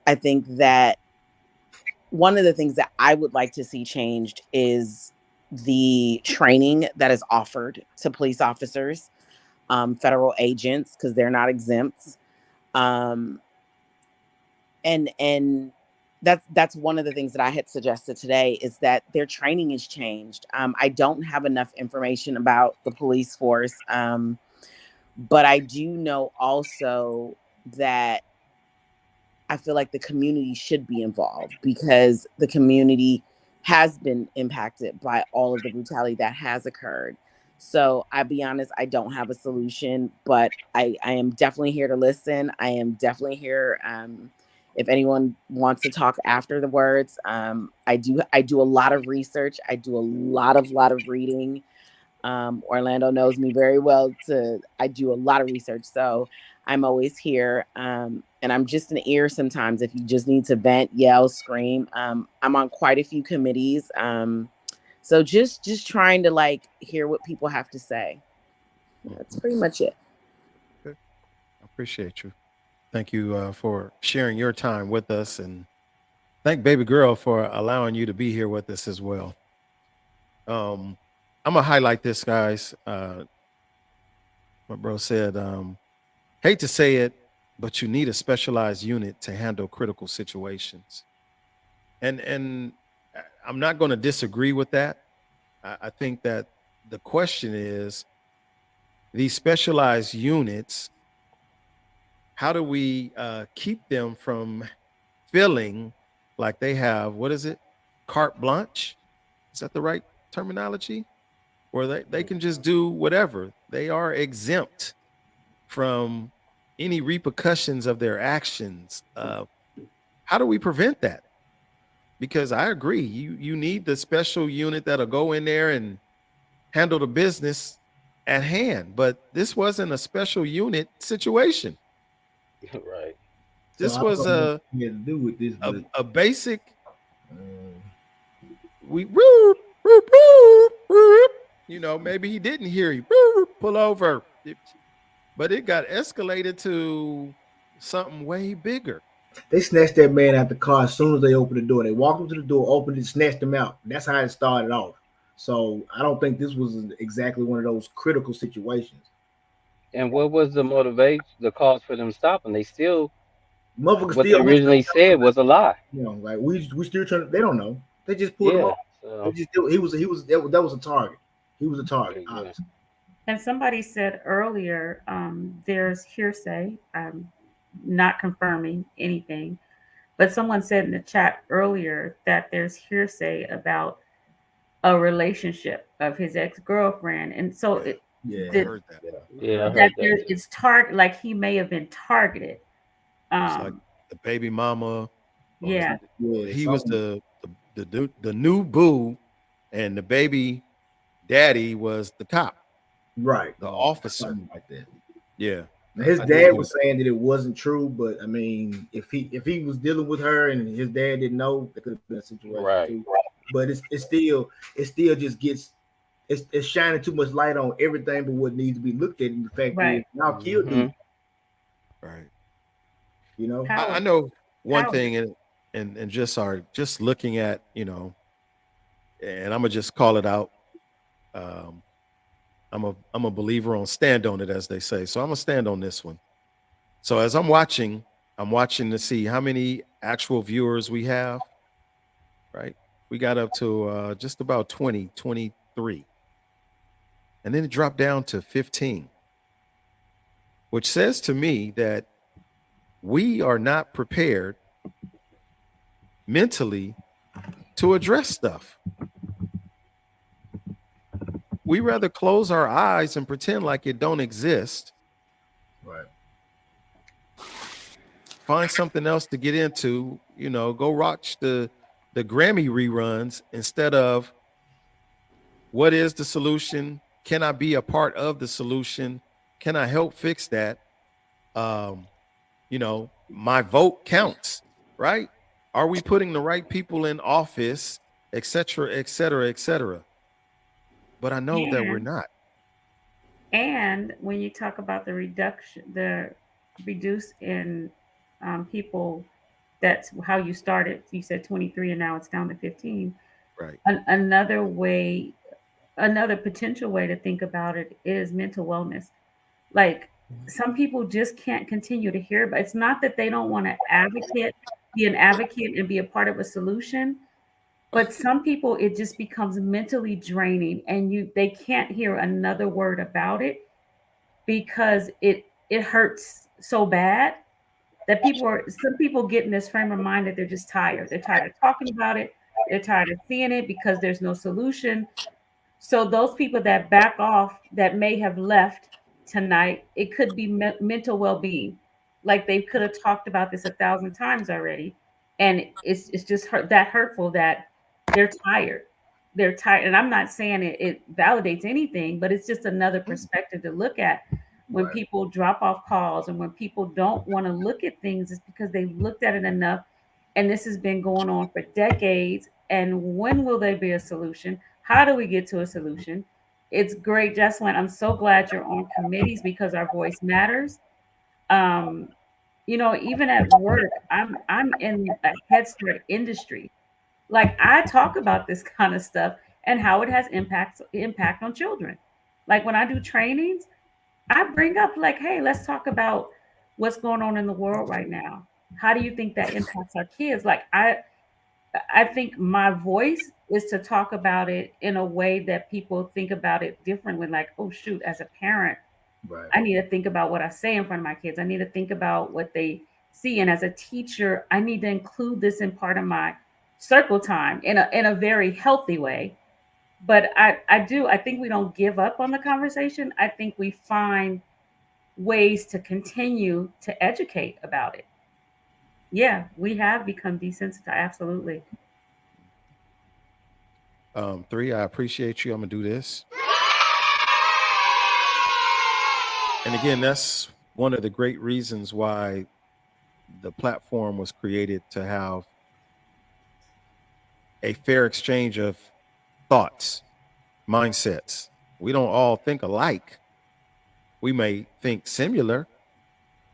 Speaker 7: I think that one of the things that I would like to see changed is the training that is offered to police officers, federal agents, because they're not exempt. Um, and that's one of the things that I had suggested today, is that their training is changed. I don't have enough information about the police force, but I do know also that I feel like the community should be involved, because the community has been impacted by all of the brutality that has occurred. So I'll be honest, I don't have a solution, but I am definitely here to listen. I am definitely here. If anyone wants to talk after the words, I do a lot of research. I do a lot of reading. Orlando knows me very well. I do a lot of research, so I'm always here. And I'm just an ear sometimes. If you just need to vent, yell, scream. I'm on quite a few committees. So just trying to like hear what people have to say. That's pretty much it.
Speaker 1: Good. I appreciate you. Thank you for sharing your time with us, and thank baby girl for allowing you to be here with us as well. Um, I'm gonna highlight this, guys. My bro said, hate to say it, but you need a specialized unit to handle critical situations. And I'm not going to disagree with that. I think that the question is these specialized units, how do we keep them from feeling like they have, what is it, carte blanche? Is that the right terminology? Where they can just do whatever. They are exempt from any repercussions of their actions. How do we prevent that? Because I agree, you need the special unit that'll go in there and handle the business at hand. But this wasn't a special unit situation.
Speaker 6: Right.
Speaker 3: So
Speaker 1: This
Speaker 3: I don't
Speaker 1: was
Speaker 3: know what he had to do with this,
Speaker 1: a,
Speaker 3: but
Speaker 1: a basic
Speaker 3: um,
Speaker 1: we whoop, whoop, whoop, whoop. Maybe he didn't hear you. Whoop, pull over. But it got escalated to something way bigger.
Speaker 3: they snatched that man out the car as soon as they opened the door. They walked him to the door, opened it, snatched him out. That's how it started off. So I don't think this was exactly one of those critical situations.
Speaker 6: And what was the motivation, the cause for them stopping? They still,
Speaker 3: Motherfucker
Speaker 6: what they
Speaker 3: still went.
Speaker 6: originally said was a lie.
Speaker 3: Like we still trying. They don't know. They just pulled him
Speaker 6: Yeah.
Speaker 3: off. They
Speaker 6: So
Speaker 3: just he was that was a target. He was a target,
Speaker 6: yeah.
Speaker 3: obviously.
Speaker 4: And somebody said earlier, there's hearsay. I'm not confirming anything, but someone said in the chat earlier that there's hearsay about a relationship of his ex-girlfriend, and so
Speaker 1: Yeah,
Speaker 3: Yeah,
Speaker 1: I
Speaker 4: the,
Speaker 1: heard that.
Speaker 6: Yeah, I
Speaker 4: that
Speaker 6: heard that
Speaker 4: there
Speaker 6: too.
Speaker 4: it's like he may have been targeted.
Speaker 1: It's like
Speaker 4: Um,
Speaker 1: the baby mama, or
Speaker 4: yeah,
Speaker 3: yeah,
Speaker 1: he was
Speaker 3: something.
Speaker 1: the new boo, and the baby daddy was the cop,
Speaker 3: Right,
Speaker 1: the officer.
Speaker 3: something like that.
Speaker 1: Yeah,
Speaker 3: Now, his
Speaker 1: I did
Speaker 3: dad
Speaker 1: hear
Speaker 3: was saying that it wasn't true, but I mean, if he was dealing with her and his dad didn't know, there could have been a situation
Speaker 6: Right.
Speaker 3: too. But it still just gets it's shining too much light on everything but what needs to be looked at. And the fact is,
Speaker 4: right.
Speaker 3: y'all killed
Speaker 6: Hmm.
Speaker 3: dude.
Speaker 1: that. Right.
Speaker 3: You know,
Speaker 1: I
Speaker 4: Howard,
Speaker 1: know one
Speaker 4: Howard.
Speaker 1: thing, and just looking at, and I'm gonna just call it out. Um, I'm a believer on stand on it, as they say. So I'm gonna stand on this one. So as I'm watching to see how many actual viewers we have. Right, we got up to just about 20, 23, and then it dropped down to 15, which says to me that we are not prepared mentally to address stuff. We rather close our eyes and pretend like it don't exist,
Speaker 3: right?
Speaker 1: find something else to get into, go watch the Grammy reruns instead of what is the solution? Can I be a part of the solution? Can I help fix that? Um, my vote counts, right? Are we putting the right people in office, et cetera, et cetera, et cetera? But I know that we're
Speaker 4: And
Speaker 1: not.
Speaker 4: when you talk about the reduce in people, that's how you started. You said 23, and now it's down to 15.
Speaker 1: Right.
Speaker 4: Another way, another potential way to think about it is mental wellness. Like some people just can't continue to hear, but it's not that they don't want to be an advocate and be a part of a solution. But some people, it just becomes mentally draining, and they can't hear another word about it because it hurts so bad that some people get in this frame of mind that they're just tired. They're tired of talking about it. They're tired of seeing it because there's no solution. So those people that back off, that may have left tonight, it could be mental well-being. Like they could have talked about this 1,000 times already, and it's just that hurtful that they're tired. They're tired, and I'm not saying it validates anything, but it's just another perspective to look at. When
Speaker 3: Right.
Speaker 4: people drop off calls and when people don't want to look at things, it's because they've looked at it enough, and this has been going on for decades. And when will there be a solution? How do we get to a solution? It's great, Jesselyn. I'm so glad you're on committees because our voice matters. Um, even at work, I'm in a Head Start industry. Like I talk about this kind of stuff and how it has impact on children. Like when I do trainings, I bring up like, hey, let's talk about what's going on in the world right now. How do you think that impacts our kids? Like I think my voice is to talk about it in a way that people think about it differently. Like, oh shoot, as a parent,
Speaker 3: Right.
Speaker 4: I need to think about what I say in front of my kids. I need to think about what they see. And as a teacher, I need to include this in part of my circle time in a very healthy way. But I think we don't give up on the conversation. I think we find ways to continue to educate about it. Yeah, we have become desensitized. Absolutely.
Speaker 1: Three, I appreciate you. I'm gonna do this. And again, that's one of the great reasons why the platform was created, to have a fair exchange of thoughts, mindsets. We don't all think alike. We may think similar,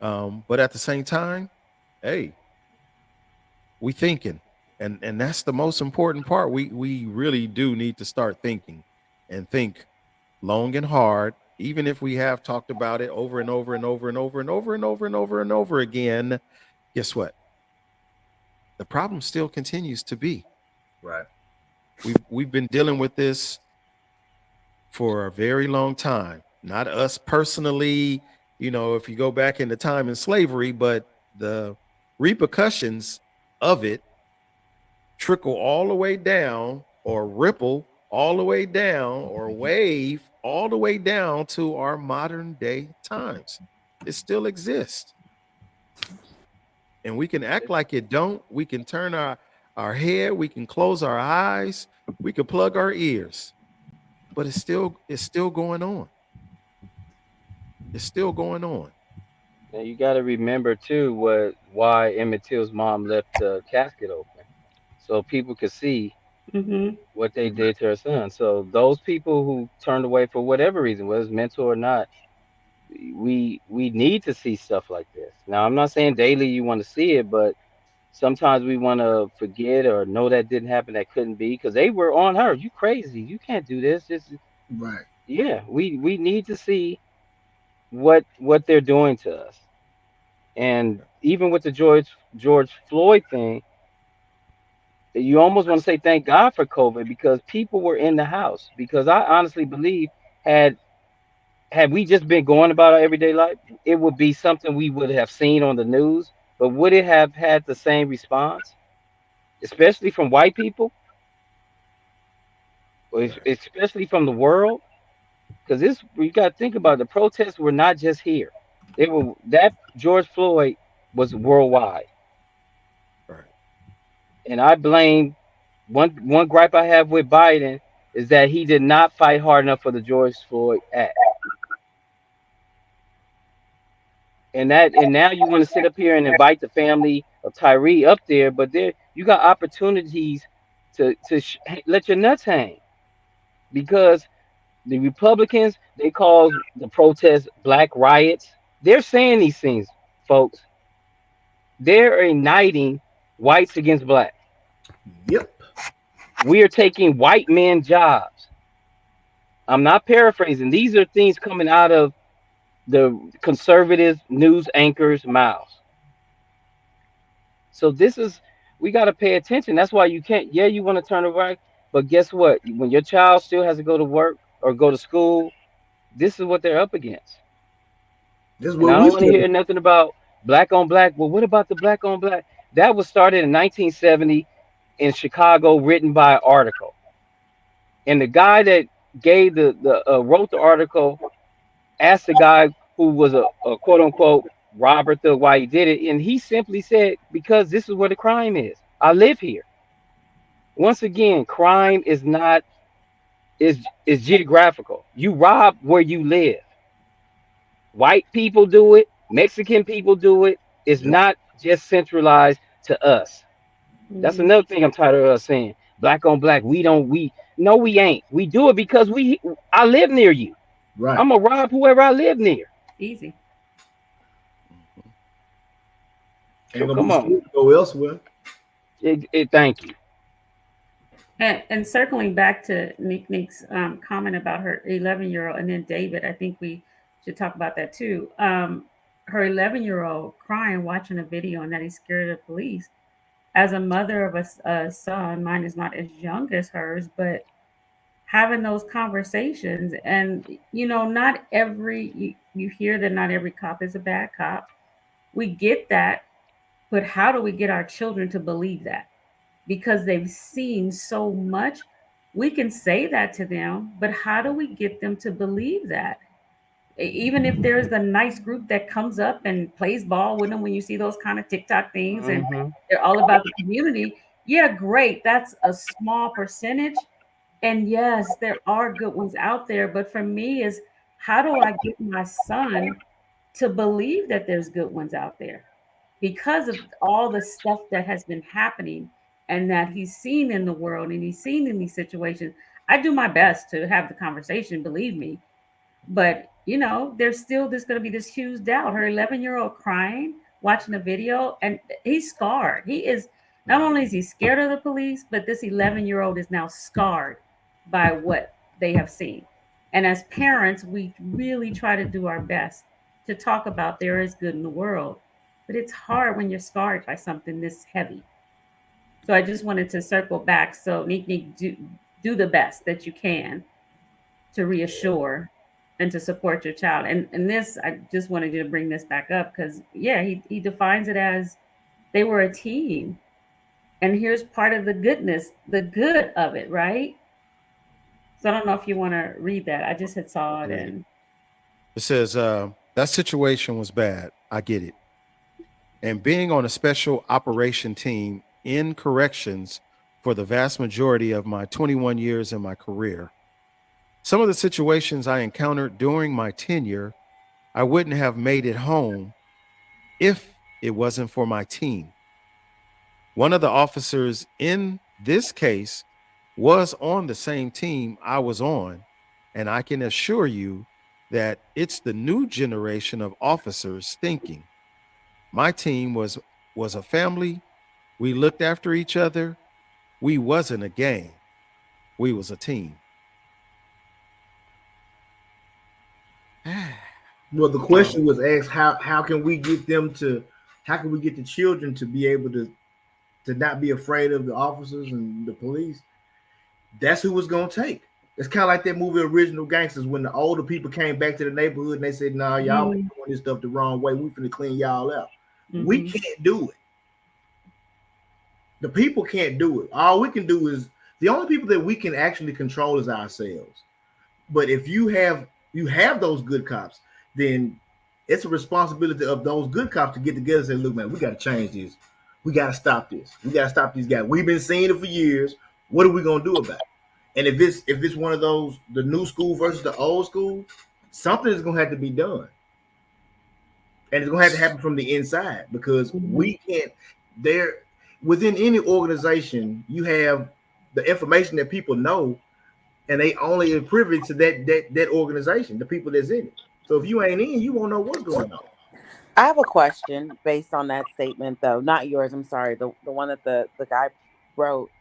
Speaker 1: but at the same time, hey, we thinking, and that's the most important part. We really do need to start thinking, and think long and hard. Even if we have talked about it over and over and over and over and over and over and over and over again, guess what? The problem still continues to be.
Speaker 3: Right.
Speaker 1: We've been dealing with this for a very long time. Not us personally, if you go back into time in slavery, but the repercussions of it trickle all the way down, or ripple all the way down, or wave all the way down to our modern day times. It still exists. And we can act like it don't. We can turn our head, we can close our eyes, we can plug our ears, but it's still going on. It's still going on.
Speaker 6: Now you got to remember too why Emmett Till's mom left the casket open, so people could see
Speaker 4: Mm-hmm.
Speaker 6: what they did to her son. So those people who turned away for whatever reason, whether it's mental or not, we need to see stuff like this. Now I'm not saying daily you want to see it, but sometimes we want to forget or know that didn't happen, that couldn't be, because they were on her. You crazy? You can't do this. Just
Speaker 3: Right.
Speaker 6: yeah, we need to see what they're doing to us. And even with the George Floyd thing, you almost want to say thank God for COVID, because people were in the house. Because I honestly believe, had had we just been going about our everyday life, it would be something we would have seen on the news. But would it have had the same response, especially from white people, or
Speaker 3: Right.
Speaker 6: especially from the world? Because this, you got to think about it, the protests were not just here. They were, that George Floyd was worldwide.
Speaker 1: Right.
Speaker 6: And I blame, one gripe I have with Biden is that he did not fight hard enough for the George Floyd Act. And now you want to sit up here and invite the family of Tyree up there, but there you got opportunities to let your nuts hang, because the Republicans, they call the protests black riots. They're saying these things, folks. They're uniting whites against black.
Speaker 3: Yep.
Speaker 6: We are taking white men jobs. I'm not paraphrasing. These are things coming out of the conservative news anchors' mouths. So this is, we got to pay attention. That's why you can't. Yeah, you want to turn it right, but guess what? When your child still has to go to work or go to school, this is what they're up against.
Speaker 3: This is
Speaker 6: And
Speaker 3: what
Speaker 6: I
Speaker 3: we
Speaker 6: don't want to
Speaker 3: live.
Speaker 6: hear nothing about black on black. Well, what about the black on black? That was started in 1970 in Chicago, written by an article. And the guy that gave the wrote the article asked the guy who was a quote unquote Robert the why he did it, and he simply said, because this is where the crime is. I live here. Once again, crime is not, is geographical. You rob where you live. White people do it, Mexican people do it. It's
Speaker 3: Yep.
Speaker 6: not just centralized to us. That's
Speaker 4: Mm-hmm.
Speaker 6: another thing I'm tired of us saying. Black on black, we don't, we no, we ain't. We do it because I live near you.
Speaker 3: Right.
Speaker 6: I'm gonna rob whoever I live near.
Speaker 4: Easy.
Speaker 1: Mhm.
Speaker 3: Ain't
Speaker 6: So
Speaker 3: gonna be
Speaker 6: come on.
Speaker 3: scared to go elsewhere.
Speaker 6: Thank you.
Speaker 4: And circling back to Nick's comment about her 11-year-old, and then David, I think we should talk about that too. her 11-year-old crying watching a video and that he's scared of the police. As a mother of a son, mine is not as young as hers, but having those conversations, and not you hear that not every cop is a bad cop. We get that, but how do we get our children to believe that? Because they've seen so much. We can say that to them, but how do we get them to believe that? Even if there's the nice group that comes up and plays ball with them, when you see those kind of TikTok things and
Speaker 6: Mm-hmm.
Speaker 4: they're all about the community, yeah, great. That's a small percentage. And yes, there are good ones out there. But for me, is how do I get my son to believe that there's good ones out there? Because of all the stuff that has been happening and that he's seen in the world and he's seen in these situations. I do my best to have the conversation, believe me, but there's still this going to be this huge doubt. Her 11-year-old crying, watching a video, and he's scarred. He is not only is he scared of the police, but this 11-year-old is now scarred by what they have seen. And as parents, we really try to do our best to talk about there is good in the world, but it's hard when you're scarred by something this heavy. So I just wanted to circle back. So Nick, do the best that you can to reassure and to support your child. And this, I just wanted you to bring this back up because yeah, he defines it as they were a team. And here's part of the goodness, the good of it, right? So I don't know if you want to read that. I just had saw it
Speaker 1: Read it.
Speaker 4: and
Speaker 1: It says, that situation was bad. I get it. And being on a special operation team in corrections for the vast majority of my 21 years in my career, some of the situations I encountered during my tenure, I wouldn't have made it home if it wasn't for my team. One of the officers in this case was on the same team I was on, and I can assure you that it's the new generation of officers thinking. My team was a family. We looked after each other. We wasn't a gang. We was a team.
Speaker 3: Well, the
Speaker 1: Um,
Speaker 3: question was asked, how can we get them to, how can we get the children to be able to not be afraid of the officers and the police? That's who it's gonna take. It's kind of like that movie Original Gangsters when the older people came back to the neighborhood and they said, "Nah, y'all been
Speaker 4: mm,
Speaker 3: doing this stuff the wrong way. We finna clean y'all out." We
Speaker 4: mm-hmm,
Speaker 3: can't do it. The people can't do it. All we can do is the only people that we can actually control is ourselves. But if you have those good cops, then it's a responsibility of those good cops to get together and say, "Look, man, we got to change this. We got to stop this. We got to stop these guys. We've been seeing it for years. What are we gonna do about it?" And if it's one of those the new school versus the old school, something is gonna have to be done, and it's gonna have to happen from the inside because
Speaker 4: mm-hmm,
Speaker 3: we can't. There, within any organization, you have the information that people know, and they only are privy to that organization, the people that's in it. So if you ain't in, you won't know what's going on.
Speaker 7: I have a question based on that statement, though. Not yours. I'm sorry. The one that the guy wrote.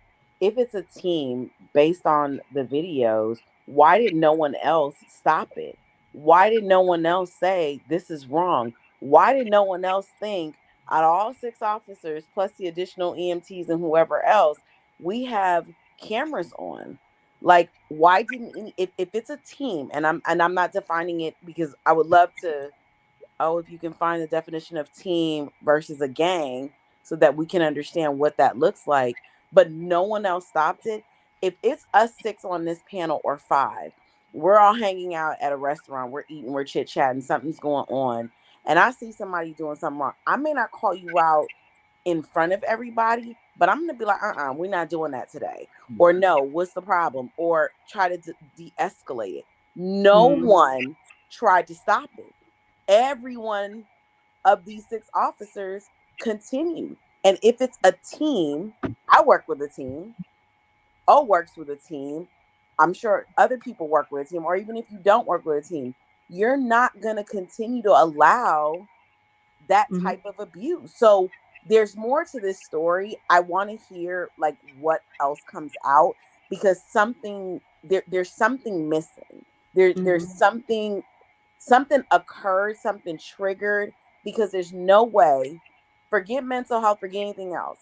Speaker 7: If it's a team based on the videos, why did no one else stop it? Why did no one else say this is wrong? Why did no one else think out of all six officers plus the additional EMTs and whoever else, we have cameras on? Like, why didn't if it's a team, and I'm not defining it because I would love to, oh, if you can find the definition of team versus a gang so that we can understand what that looks like, but no one else stopped it. If it's us six on this panel or five, we're all hanging out at a restaurant, we're eating, we're chit chatting, something's going on, and I see somebody doing something wrong. I may not call you out in front of everybody, but I'm gonna be like, we're not doing that today. Or no, what's the problem? Or try to de escalate it. No
Speaker 4: mm-hmm,
Speaker 7: one tried to stop it. Every one of these six officers continued. And if it's a team, I work with a team, O works with a team, I'm sure other people work with a team, or even if you don't work with a team, you're not going to continue to allow that
Speaker 4: mm-hmm,
Speaker 7: type of abuse. So there's more to this story. I want to hear like what else comes out because there's something missing. There's
Speaker 4: mm-hmm,
Speaker 7: something occurred, something triggered because there's no way, forget mental health, forget anything else.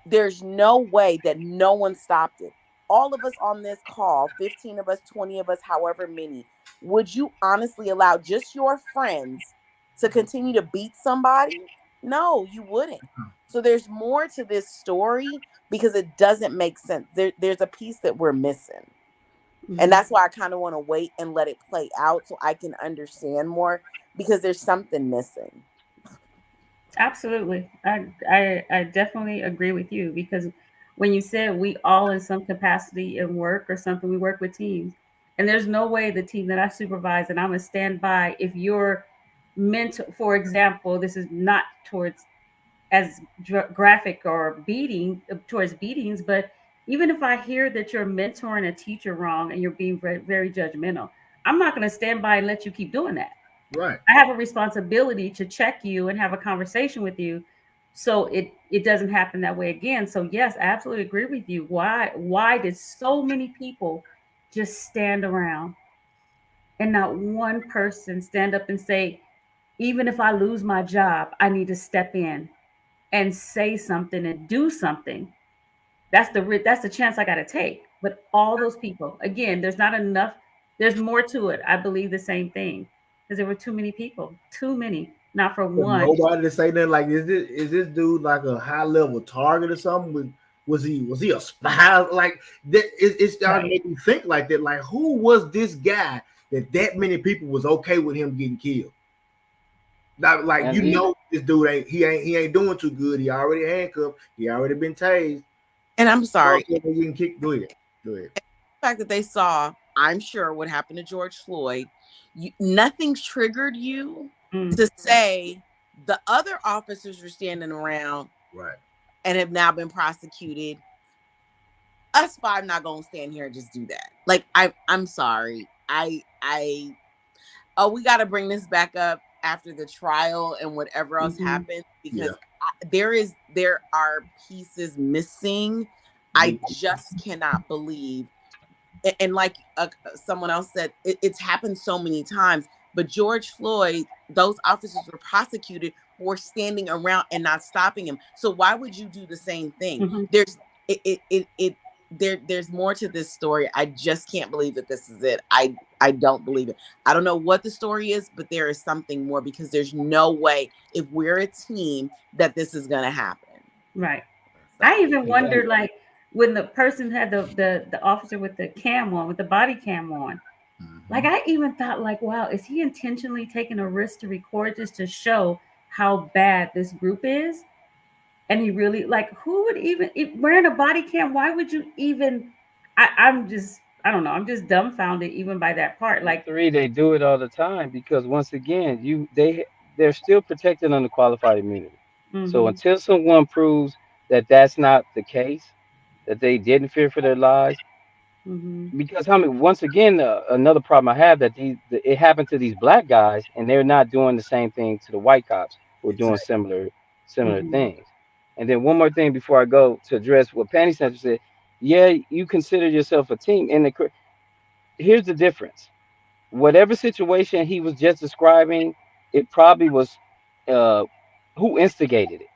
Speaker 7: There's no way that no one stopped it. All of us on this call, 15 of us, 20 of us, however many, would you honestly allow just your friends to continue to beat somebody? No, you wouldn't. So there's more to this story because it doesn't make sense. There's a piece that we're missing. And that's why I kind of want to wait and let it play out so I can understand more because there's something missing.
Speaker 4: Absolutely. I definitely agree with you because when you said we all in some capacity in work or something, we work with teams. And there's no way the team that I supervise and I'm a standby if you're meant to, for example, this is not towards as graphic or beating towards beatings, but even if I hear that you're mentoring a teacher wrong and you're being very, very judgmental, I'm not going to stand by and let you keep doing that.
Speaker 3: Right.
Speaker 4: I have a responsibility to check you and have a conversation with you so it doesn't happen that way again. So yes, I absolutely agree with you. Why did so many people just stand around and not one person stand up and say, even if I lose my job, I need to step in and say something and do something. That's the chance I got to take. But all those people, again, there's not enough. There's more to it. I believe the same thing because there were too many people, too many, not for
Speaker 3: But
Speaker 4: one.
Speaker 3: nobody to say that. Like, is this dude like a high level target or something? Was he a spy? Like that? It started
Speaker 4: Right.
Speaker 3: making me think like that. Like, who was this guy that many people was okay with him getting killed? Like
Speaker 6: And he,
Speaker 3: this dude ain't doing too good. He already handcuffed. He already been tased.
Speaker 7: And I'm sorry,
Speaker 3: Getting kicked. Go ahead. Go ahead.
Speaker 7: the fact that they saw, I'm sure, what happened to George Floyd, nothing triggered you
Speaker 4: Mm.
Speaker 7: to say the other officers were standing around
Speaker 3: Right.
Speaker 7: and have now been prosecuted. Us five not gonna stand here and just do that. Like I'm sorry. We got to bring this back up after the trial and whatever else
Speaker 4: Mm-hmm.
Speaker 7: happens
Speaker 3: Yeah.
Speaker 7: because there are pieces missing. I just cannot believe, and like someone else said, it's happened so many times. But George Floyd, those officers were prosecuted for standing around and not stopping him. So why would you do the same thing?
Speaker 4: Mm-hmm.
Speaker 7: There's more to this story. I just can't believe that this is it. I don't believe it. I don't know what the story is, but there is something more because there's no way if we're a team that this is going to happen.
Speaker 4: Right.
Speaker 7: So
Speaker 4: I even
Speaker 6: and
Speaker 4: wondered, like, when the person had the officer with the cam on, with the body cam on, like, I even thought, like, wow, is he intentionally taking a risk to record this to show how bad this group is? And he really, like, who would even wearing a body cam? Why would you even? I'm just, I don't know. I'm just dumbfounded even by that part. Like,
Speaker 6: three, they do it all the time because once again, they're still protected under qualified immunity. So
Speaker 4: mm-hmm,
Speaker 6: until someone proves that that's not the case, that they didn't fear for their lives,
Speaker 4: mm-hmm,
Speaker 6: because how many? Once again, another problem I have that it happened to these black guys, and they're not doing the same thing to the white cops who are doing
Speaker 3: Exactly.
Speaker 6: similar
Speaker 4: mm-hmm,
Speaker 6: things. And then one more thing before I go to address what Penny Center said. Yeah, you consider yourself a team, and here's the difference. Whatever situation he was just describing, it probably was uh, who instigated it.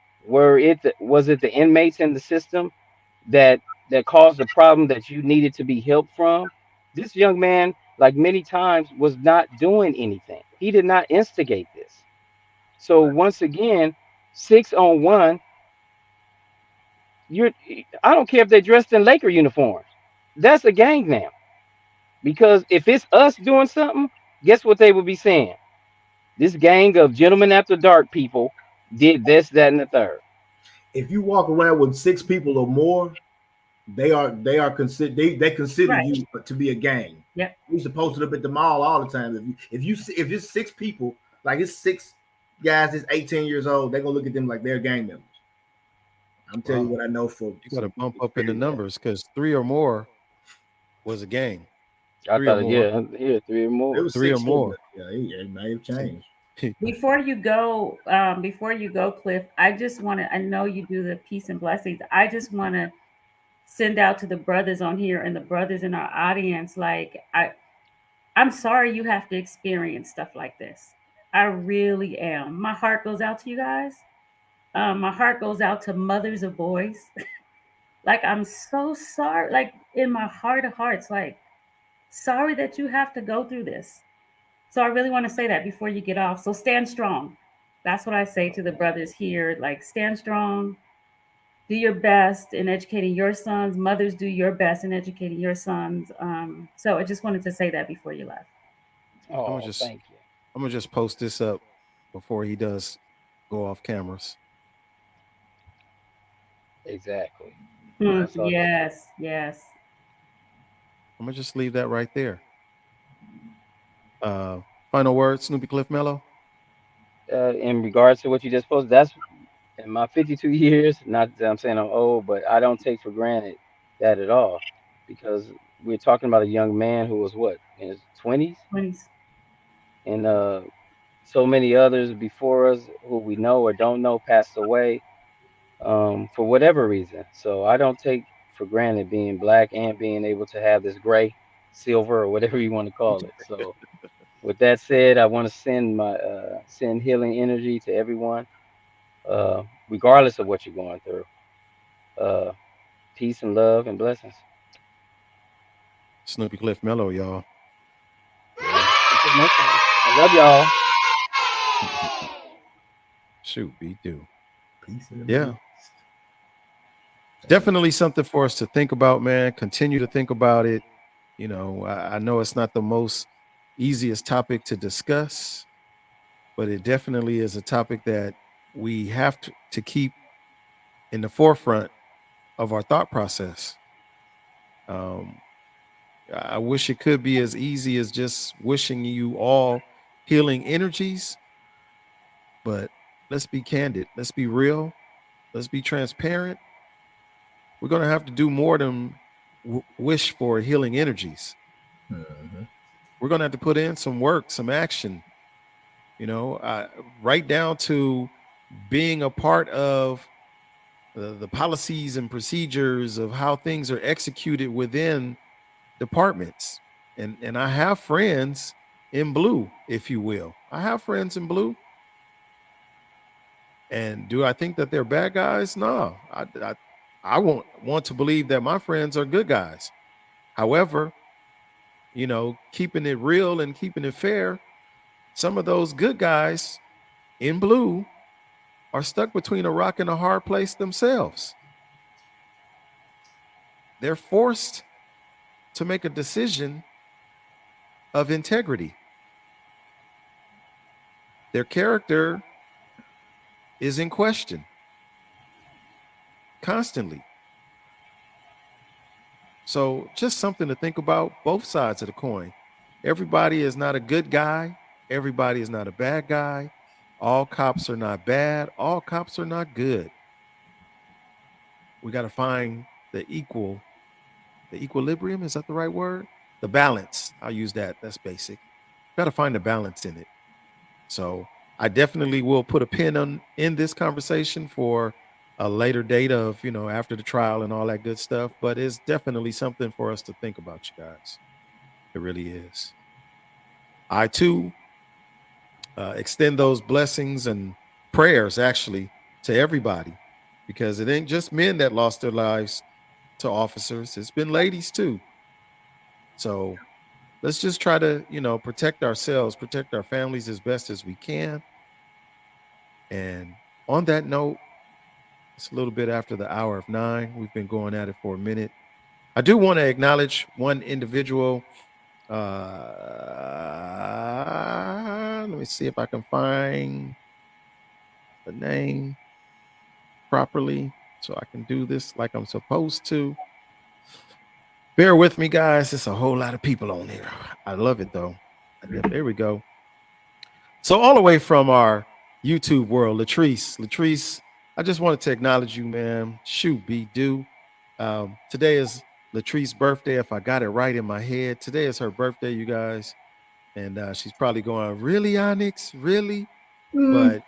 Speaker 6: Was it the inmates in the system that caused the problem that you needed to be helped from? This young man, like many times, was not doing anything. He did not instigate this. So
Speaker 3: Right.
Speaker 6: once again, 6 on 1, you're I don't care if they're dressed in Laker uniforms. That's a gang now. Because if it's us doing something, guess what they would be saying? This gang of gentlemen after dark people did this, that, and the third.
Speaker 3: If you walk around with 6 people or more, they are consider they consider
Speaker 4: right,
Speaker 3: you to be a gang.
Speaker 4: yep,
Speaker 3: We used to post it up at the mall all the time. If it's 6 people, like it's 6 guys that's 18 years old, they're gonna look at them like they're gang members. I'm telling you
Speaker 1: Wow.
Speaker 3: what I know for
Speaker 1: You got to
Speaker 3: some
Speaker 1: bump up in the
Speaker 3: experience.
Speaker 1: numbers because three or more was a gang.
Speaker 6: I
Speaker 1: Three or
Speaker 6: thought,
Speaker 1: more.
Speaker 6: yeah, here, three or
Speaker 3: It
Speaker 6: more.
Speaker 3: was
Speaker 1: Three or
Speaker 3: 6 too,
Speaker 1: more.
Speaker 3: but yeah, it may have changed.
Speaker 4: before you go, Cliff, I just want to, I know you do the peace and blessings. I just want to send out to the brothers on here and the brothers in our audience, like, I'm sorry you have to experience stuff like this. I really am. My heart goes out to you guys. My heart goes out to mothers of boys. Like, I'm so sorry. Like, in my heart of hearts, like, sorry that you have to go through this. So I really want to say that before you get off. So stand strong. That's what I say to the brothers here. Like, stand strong, do your best in educating your sons. Mothers, do your best in educating your sons. So I just wanted to say that before you left.
Speaker 1: I'm gonna
Speaker 6: Oh,
Speaker 1: just
Speaker 6: thank you.
Speaker 1: I'm gonna just post this up before he does go off cameras.
Speaker 6: Exactly.
Speaker 1: Yeah.
Speaker 6: That's all that
Speaker 4: Yes, yes.
Speaker 1: I'm gonna just leave that right there. Uh Final word, Snoopy Cliff Mello.
Speaker 6: in regards to what you just posted, that's in my 52 years. Not that I'm saying I'm old, but I don't take for granted that at all, because we're talking about a young man who was what, in his 20s,
Speaker 4: 20s.
Speaker 6: and so many others before us who we know or don't know passed away for whatever reason. So I don't take for granted being black and being able to have this gray, silver, or whatever you want to call it. So with that said, I want to send healing energy to everyone, regardless of what you're going through. Uh, Peace and love and blessings.
Speaker 1: Snoopy Cliff Mello, y'all.
Speaker 6: Yeah. Until next time. I love y'all.
Speaker 1: Shoot, be do.
Speaker 3: Peace in the
Speaker 1: Yeah.
Speaker 3: midst.
Speaker 1: Definitely something for us to think about, man. Continue to think about it. You know, I know it's not the most easiest topic to discuss, but it definitely is a topic that we have to keep in the forefront of our thought process. Um, I wish it could be as easy as just wishing you all healing energies, but let's be candid. Let's be real. Let's be transparent. We're going to have to do more than wish for healing energies.
Speaker 3: Mhm.
Speaker 1: We're going to have to put in some work, some action, you know, right down to being a part of the policies and procedures of how things are executed within departments. And I have friends in blue, if you will. I have friends in blue. And do I think that they're bad guys? No. I won't want to believe that my friends are good guys. However, you know, keeping it real and keeping it fair, some of those good guys in blue are stuck between a rock and a hard place themselves. They're forced to make a decision of integrity. Their character is in question constantly. So, just something to think about, both sides of the coin. Everybody is not a good guy, everybody is not a bad guy. All cops are not bad, all cops are not good. We got to find the equilibrium, is that the right word? The balance. I'll use that. That's basic. Got to find the balance in it. So I definitely will put a pin on in this conversation for a later date of, you know, after the trial and all that good stuff. But it's definitely something for us to think about, you guys. It really is. I too extend those blessings and prayers actually to everybody because it ain't just men that lost their lives to officers, it's been ladies too. So let's just try to, you know, protect ourselves, protect our families as best as we can. And on that note, it's a little bit after the hour of 9. We've been going at it for a minute. I do want to acknowledge one individual. Let me see if I can find the name properly so I can do this like I'm supposed to. Bear with me, guys. It's a whole lot of people on here. I love it though. Yep, there we go. So all the way from our YouTube world, Latrice, I just wanted to acknowledge you, man. Shoot, be due. Today is Latrice's birthday. If I got it right in my head, today is her birthday, you guys, and she's probably going, "Really, Onyx? Really?" But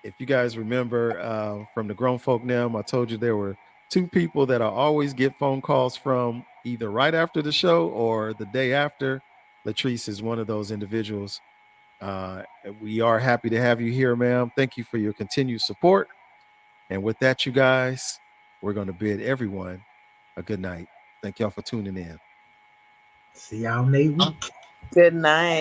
Speaker 1: if you guys remember from the Grown Folk Now, I told you there were two people that I always get phone calls from, either right after the show or the day after. Latrice is one of those individuals. We are happy to have you here, ma'am. Thank you for your continued support. And with that, you guys, we're going to bid everyone a good night. Thank y'all for tuning in.
Speaker 3: See y'all next week.
Speaker 7: Good night.